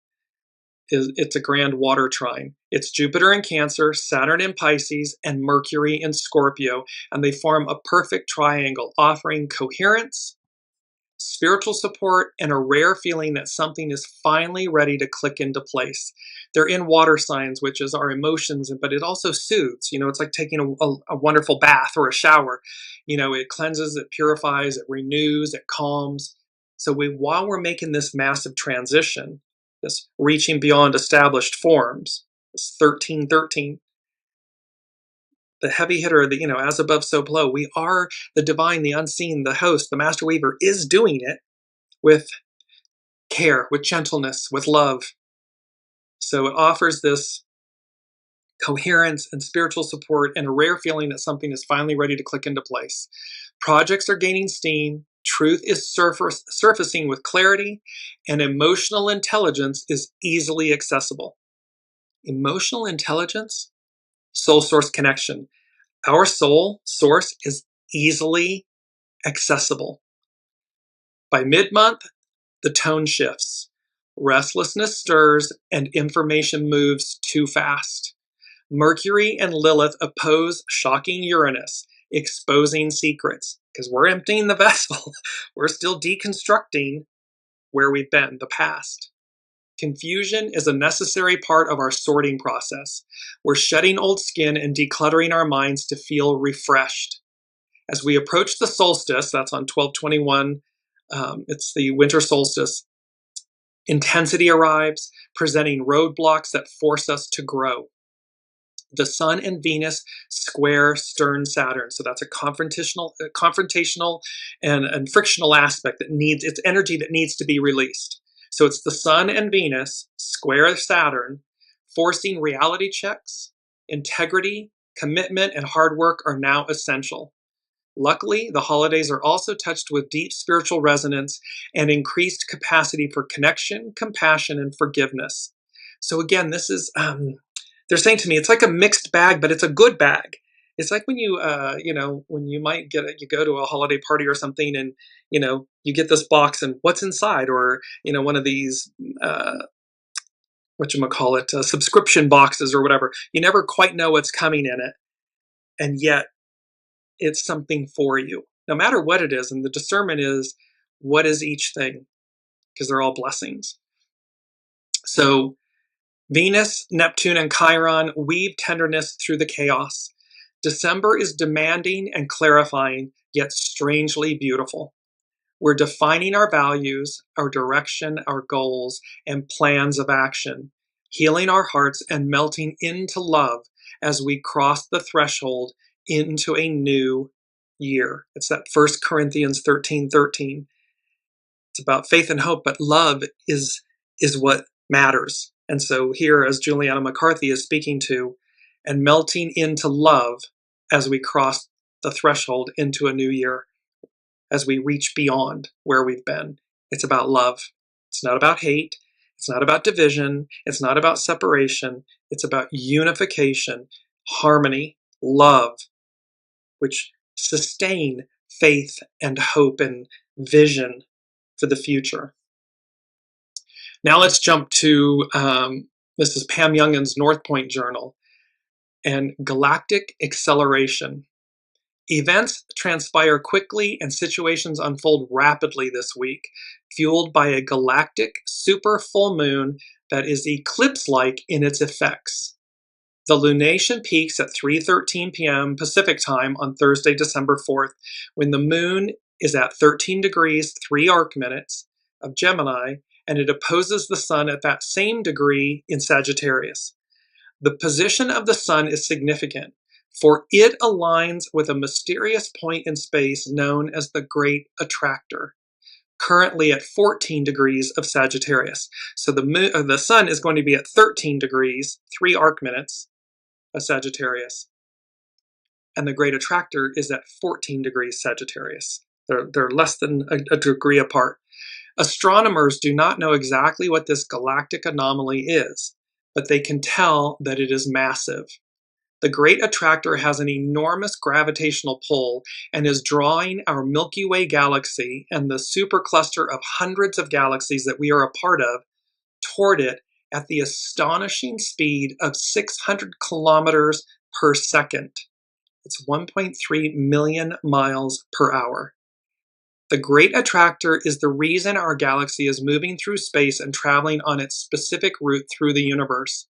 It's a grand water trine. It's Jupiter in Cancer, Saturn in Pisces, and Mercury in Scorpio, and they form a perfect triangle, offering coherence, spiritual support, and a rare feeling that something is finally ready to click into place. They're in water signs, which is our emotions, but it also soothes. It's like taking a wonderful bath or a shower. It cleanses, it purifies, it renews, it calms. So while we're making this massive transition, this reaching beyond established forms, this 1313, the heavy hitter, as above, so below. We are the divine, the unseen, the host, the master weaver is doing it with care, with gentleness, with love. So it offers this coherence and spiritual support and a rare feeling that something is finally ready to click into place. Projects are gaining steam, truth is surfacing with clarity, and emotional intelligence is easily accessible. Emotional intelligence, soul source connection. Our soul source is easily accessible. By mid-month, the tone shifts. Restlessness stirs and information moves too fast. Mercury and Lilith oppose shocking Uranus, exposing secrets, because we're emptying the vessel. We're still deconstructing where we've been, the past. Confusion is a necessary part of our sorting process. We're shedding old skin and decluttering our minds to feel refreshed. As we approach the solstice, that's on 12/21, it's the winter solstice, intensity arrives, presenting roadblocks that force us to grow. The Sun and Venus square stern Saturn. So that's a confrontational and frictional aspect that needs, it's energy that needs to be released. So it's the Sun and Venus square Saturn, forcing reality checks. Integrity, commitment, and hard work are now essential. Luckily, the holidays are also touched with deep spiritual resonance and increased capacity for connection, compassion, and forgiveness. So again, this is, they're saying to me, it's like a mixed bag, but it's a good bag. It's like when you might you go to a holiday party or something, and you get this box, and what's inside, or one of these subscription boxes or whatever. You never quite know what's coming in it, and yet it's something for you, no matter what it is. And the discernment is, what is each thing? Because they're all blessings. So Venus, Neptune, and Chiron weave tenderness through the chaos. December is demanding and clarifying, yet strangely beautiful. We're defining our values, our direction, our goals, and plans of action, healing our hearts and melting into love as we cross the threshold into a new year. It's that 1 Corinthians 13:13. It's about faith and hope, but love is what matters. And so here, as Juliana McCarthy is speaking to, and melting into love as we cross the threshold into a new year, as we reach beyond where we've been. It's about love. It's not about hate. It's not about division. It's not about separation. It's about unification, harmony, love, which sustain faith and hope and vision for the future. Now let's jump to, this is Pam Youngin's North Point Journal, and galactic acceleration. Events transpire quickly and situations unfold rapidly this week, fueled by a galactic super full moon that is eclipse-like in its effects. The lunation peaks at 3:13 p.m. Pacific time on Thursday, December 4th, when the moon is at 13 degrees 3 arc minutes of Gemini, and it opposes the sun at that same degree in Sagittarius. The position of the sun is significant, for it aligns with a mysterious point in space known as the Great Attractor, currently at 14 degrees of Sagittarius. So the sun is going to be at 13 degrees, 3 arc minutes of Sagittarius, and the Great Attractor is at 14 degrees Sagittarius. They're less than a degree apart. Astronomers do not know exactly what this galactic anomaly is, but they can tell that it is massive. The Great Attractor has an enormous gravitational pull and is drawing our Milky Way galaxy and the supercluster of hundreds of galaxies that we are a part of toward it at the astonishing speed of 600 kilometers per second. It's 1.3 million miles per hour. The great attractor is the reason our galaxy is moving through space and traveling on its specific route through the universe.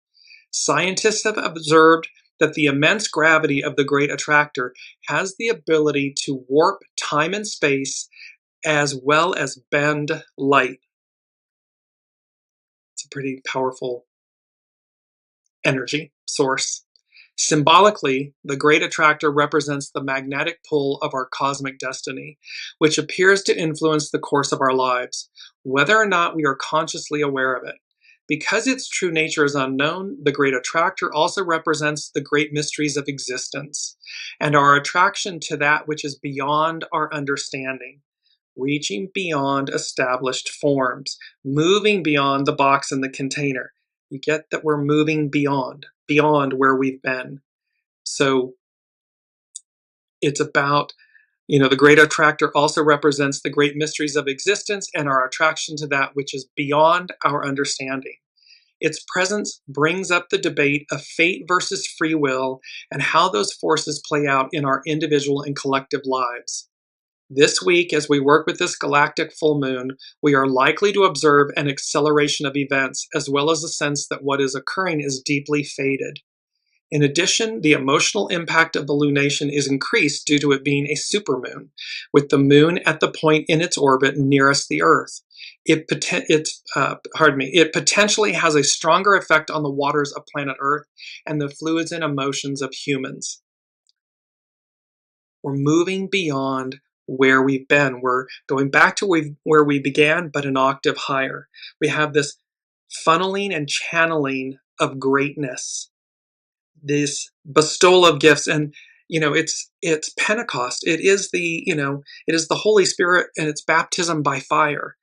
Scientists have observed that the immense gravity of the great attractor has the ability to warp time and space as well as bend light. It's a pretty powerful energy source. Symbolically, the great attractor represents the magnetic pull of our cosmic destiny, which appears to influence the course of our lives, whether or not we are consciously aware of it. Because its true nature is unknown, the great attractor also represents the great mysteries of existence and our attraction to that which is beyond our understanding, reaching beyond established forms, moving beyond the box and the container. You get that we're moving beyond where we've been. So it's about, the great attractor also represents the great mysteries of existence and our attraction to that which is beyond our understanding. Its presence brings up the debate of fate versus free will and how those forces play out in our individual and collective lives. This week, as we work with this galactic full moon, we are likely to observe an acceleration of events, as well as a sense that what is occurring is deeply fated. In addition, the emotional impact of the lunation is increased due to it being a supermoon, with the moon at the point in its orbit nearest the Earth. It potentially has a stronger effect on the waters of planet Earth and the fluids and emotions of humans. We're moving beyond where we've been. We're going back to where we began, but an octave higher. We have this funneling and channeling of greatness, this bestowal of gifts, and it's Pentecost. It is the Holy Spirit and its baptism by fire,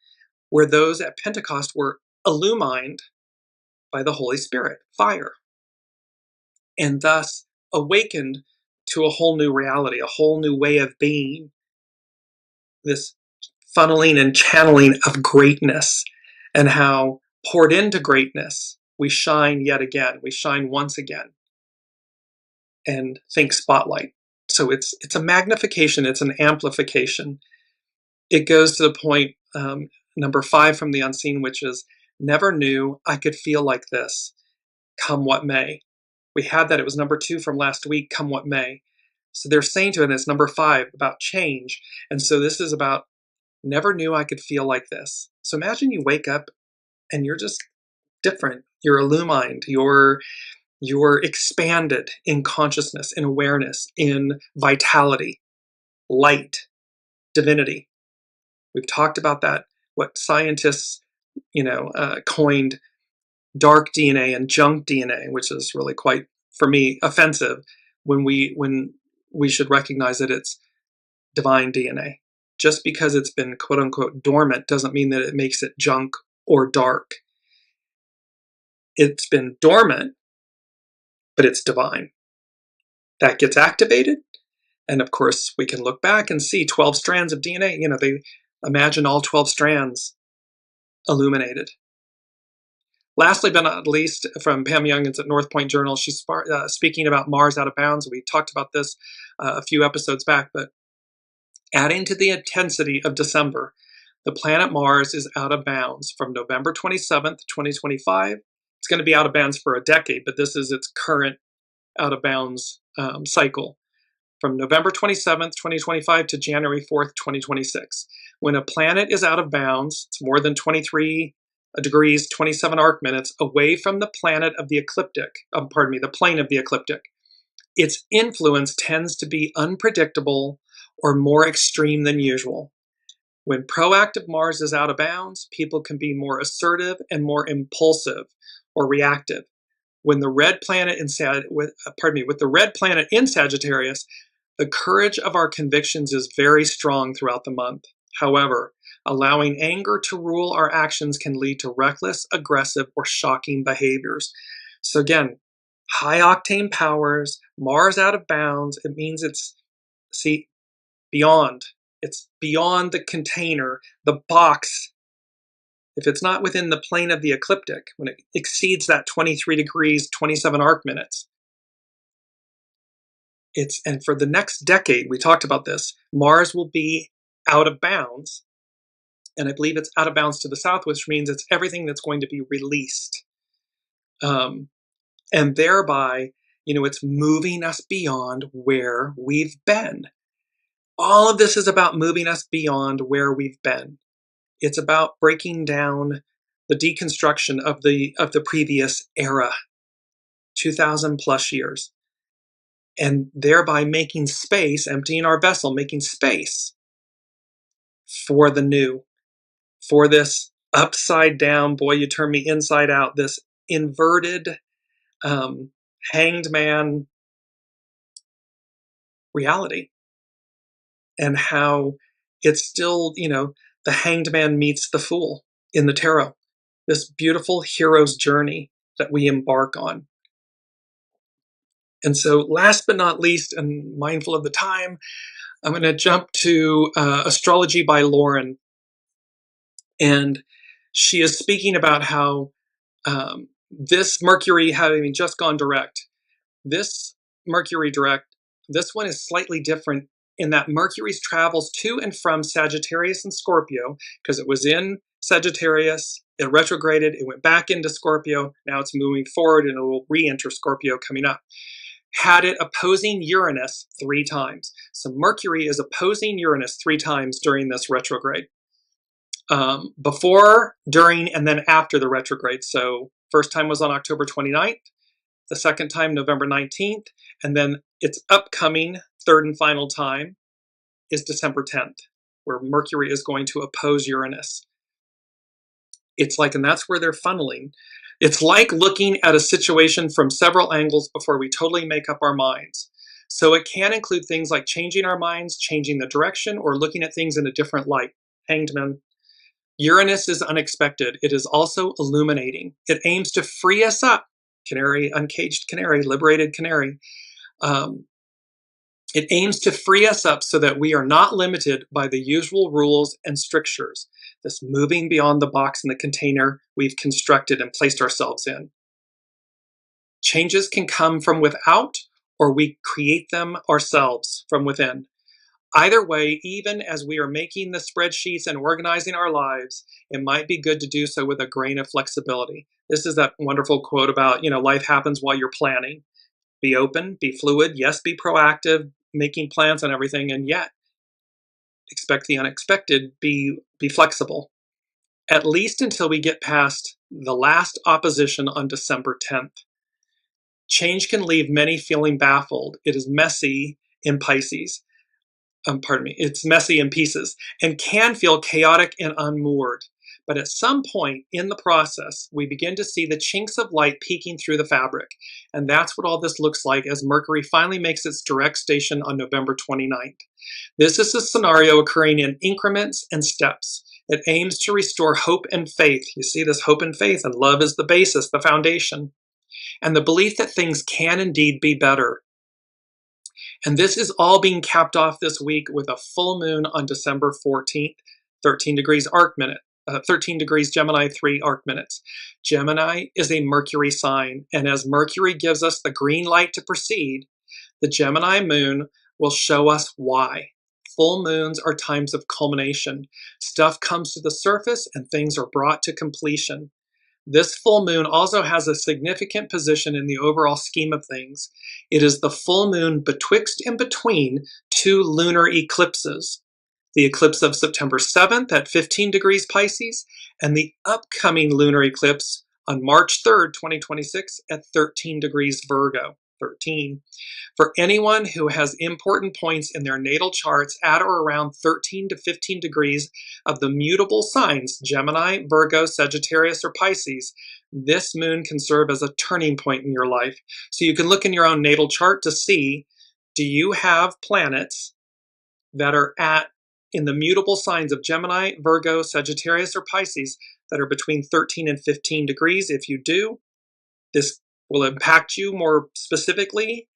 where those at Pentecost were illumined by the Holy Spirit, fire, and thus awakened to a whole new reality, a whole new way of being. This funneling and channeling of greatness, and how poured into greatness we shine yet again. We shine once again. And think spotlight. So it's a magnification. It's an amplification. It goes to the point, number 5 from the unseen, which is, never knew I could feel like this, come what may. We had that. It was number 2 from last week, come what may. So they're saying to it, and it's number 5 about change. And so this is about, never knew I could feel like this. So imagine you wake up and you're just different. You're illumined. You're expanded in consciousness, in awareness, in vitality, light, divinity. We've talked about that, what scientists, coined dark DNA and junk DNA, which is really quite, for me, offensive when we should recognize that it's divine DNA. Just because it's been quote unquote dormant doesn't mean that it makes it junk or dark. It's been dormant, but it's divine. That gets activated, and of course we can look back and see 12 strands of DNA. They imagine all 12 strands illuminated. Lastly, but not least, from Pam Youngins at North Point Journal, she's speaking about Mars out of bounds. We talked about this a few episodes back, but adding to the intensity of December, the planet Mars is out of bounds from November 27th, 2025. It's going to be out of bounds for a decade, but this is its current out of bounds cycle. From November 27th, 2025 to January 4th, 2026. When a planet is out of bounds, it's more than 23 degrees, 27 arc minutes away from the planet of the ecliptic, the plane of the ecliptic. Its influence tends to be unpredictable or more extreme than usual. When proactive Mars is out of bounds, people can be more assertive and more impulsive or reactive. When the red planet with the red planet in Sagittarius, the courage of our convictions is very strong throughout the month. However, allowing anger to rule our actions can lead to reckless, aggressive, or shocking behaviors. So again, high octane powers, Mars out of bounds, it means it's beyond. It's beyond the container, the box. If it's not within the plane of the ecliptic, when it exceeds that 23 degrees, 27 arc minutes, and for the next decade, we talked about this, Mars will be out of bounds. And I believe it's out of bounds to the south, which means it's everything that's going to be released. And thereby, it's moving us beyond where we've been. All of this is about moving us beyond where we've been. It's about breaking down the deconstruction of the previous era, 2,000 plus years, and thereby making space, emptying our vessel, making space for the new, for this upside down, boy, you turn me inside out, this inverted, hanged man reality, and how it's still, the hanged man meets the fool in the tarot, this beautiful hero's journey that we embark on. And so last but not least, and mindful of the time, I'm going to jump to Astrology by Lauren. And she is speaking about how this Mercury having just gone direct, this Mercury direct, this one is slightly different in that Mercury's travels to and from Sagittarius and Scorpio, because it was in Sagittarius, it retrograded, it went back into Scorpio, now it's moving forward and it will re-enter Scorpio coming up. Had it opposing Uranus 3 times. So Mercury is opposing Uranus 3 times during this retrograde. Before, during, and then after the retrograde. So first time was on October 29th, the second time November 19th, and then its upcoming third and final time is December 10th, where Mercury is going to oppose Uranus. It's like, and that's where they're funneling. It's like looking at a situation from several angles before we totally make up our minds. So it can include things like changing our minds, changing the direction, or looking at things in a different light. Hanged man. Uranus is unexpected. It is also illuminating. It aims to free us up. Canary, uncaged canary, liberated canary. It aims to free us up so that we are not limited by the usual rules and strictures, this moving beyond the box and the container we've constructed and placed ourselves in. Changes can come from without, or we create them ourselves from within. Either way, even as we are making the spreadsheets and organizing our lives, it might be good to do so with a grain of flexibility. This is that wonderful quote about, life happens while you're planning. Be open, be fluid, yes, be proactive, making plans and everything, and yet expect the unexpected, be flexible. At least until we get past the last opposition on December 10th. Change can leave many feeling baffled. It is messy in Pisces. It's messy in pieces and can feel chaotic and unmoored. But at some point in the process, we begin to see the chinks of light peeking through the fabric. And that's what all this looks like as Mercury finally makes its direct station on November 29th. This is a scenario occurring in increments and steps. It aims to restore hope and faith. You see this hope and faith, and love is the basis, the foundation, and the belief that things can indeed be better. And this is all being capped off this week with a full moon on December 14th, 13 degrees arc minute. 13 degrees Gemini, 3 arc minutes. Gemini is a Mercury sign, and as Mercury gives us the green light to proceed, the Gemini moon will show us why. Full moons are times of culmination. Stuff comes to the surface and things are brought to completion. This full moon also has a significant position in the overall scheme of things. It is the full moon betwixt and between 2 lunar eclipses. The eclipse of September 7th at 15 degrees Pisces, and the upcoming lunar eclipse on March 3rd, 2026 at 13 degrees Virgo, 13. For anyone who has important points in their natal charts at or around 13 to 15 degrees of the mutable signs, Gemini, Virgo, Sagittarius, or Pisces, this moon can serve as a turning point in your life. So you can look in your own natal chart to see, do you have planets that are in the mutable signs of Gemini, Virgo, Sagittarius, or Pisces that are between 13 and 15 degrees? If you do, this will impact you more specifically,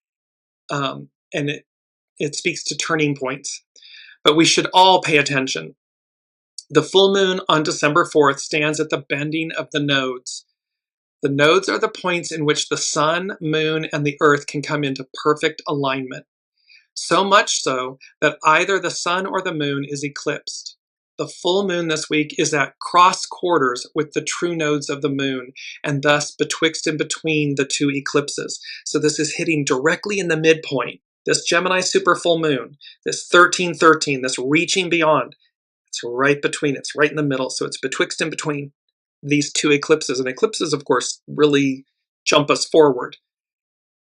and it speaks to turning points. But we should all pay attention. The full moon on December 4th stands at the bending of the nodes. The nodes are the points in which the sun, moon, and the earth can come into perfect alignment. So much so that either the sun or the moon is eclipsed. The full moon this week is at cross quarters with the true nodes of the moon, and thus betwixt and between the two eclipses. So this is hitting directly in the midpoint. This Gemini super full moon, this 1313, this reaching beyond, it's right between, it's right in the middle. So it's betwixt and between these two eclipses. And eclipses, of course, really jump us forward.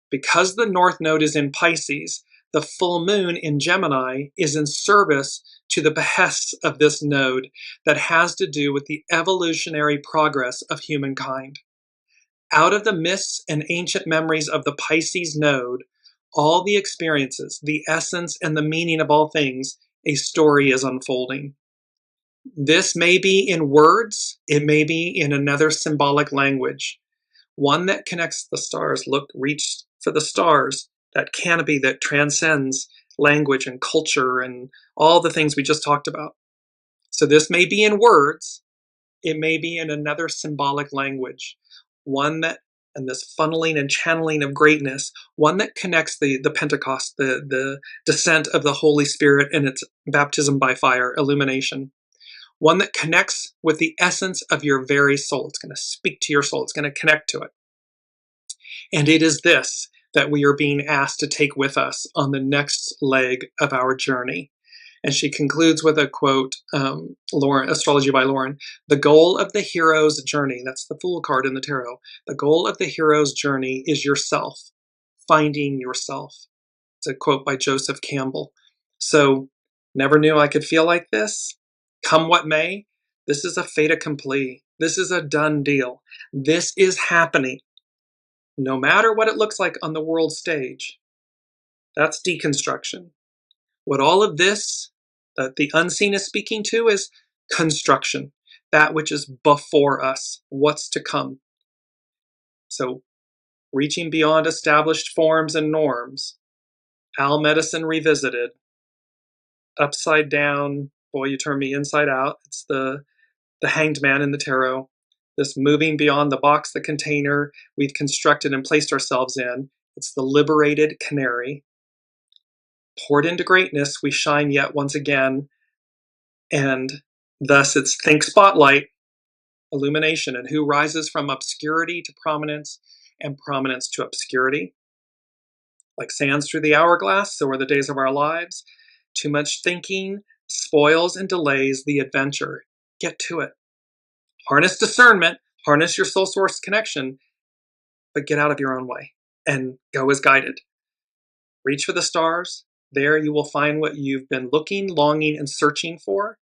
Because the North Node is in Pisces, the full moon in Gemini is in service to the behests of this node that has to do with the evolutionary progress of humankind. Out of the myths and ancient memories of the Pisces node, all the experiences, the essence and the meaning of all things, a story is unfolding. This may be in words, it may be in another symbolic language, one that connects the stars. Look, reach for the stars, that canopy that transcends language and culture and all the things we just talked about. So this may be in words, it may be in another symbolic language, one that, and this funneling and channeling of greatness, one that connects the Pentecost, the descent of the Holy Spirit and its baptism by fire, illumination, one that connects with the essence of your very soul. It's going to speak to your soul, it's going to connect to it. And it is this that we are being asked to take with us on the next leg of our journey. And she concludes with a quote, Lauren, Astrology by Lauren, the goal of the hero's journey, that's the Fool card in the tarot, the goal of the hero's journey is yourself, finding yourself. It's a quote by Joseph Campbell. So, never knew I could feel like this. Come what may, this is a fait accompli. This is a done deal. This is happening. No matter what it looks like on the world stage. That's deconstruction. What all of this, that the unseen is speaking to, is construction. That which is before us, what's to come. So, reaching beyond established forms and norms. Owl medicine revisited. Upside down, boy, you turn me inside out. It's the hanged man in the tarot. This moving beyond the box, the container we've constructed and placed ourselves in. It's the liberated canary. Poured into greatness, we shine yet once again. And thus it's think spotlight, illumination, and who rises from obscurity to prominence and prominence to obscurity. Like sands through the hourglass, so are the days of our lives. Too much thinking spoils and delays the adventure. Get to it. Harness discernment, harness your soul source connection, but get out of your own way and go as guided. Reach for the stars. There you will find what you've been looking, longing, and searching for,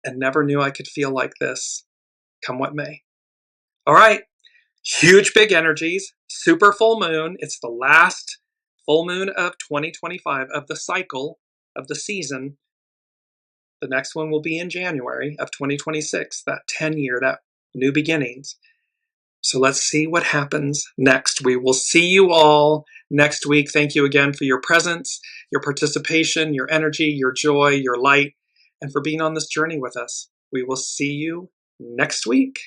and never knew I could feel like this, come what may. All right, huge big energies, super full moon. It's the last full moon of 2025 of the cycle of the season. The next one will be in January of 2026, that 10-year, that new beginnings. So let's see what happens next. We will see you all next week. Thank you again for your presence, your participation, your energy, your joy, your light, and for being on this journey with us. We will see you next week.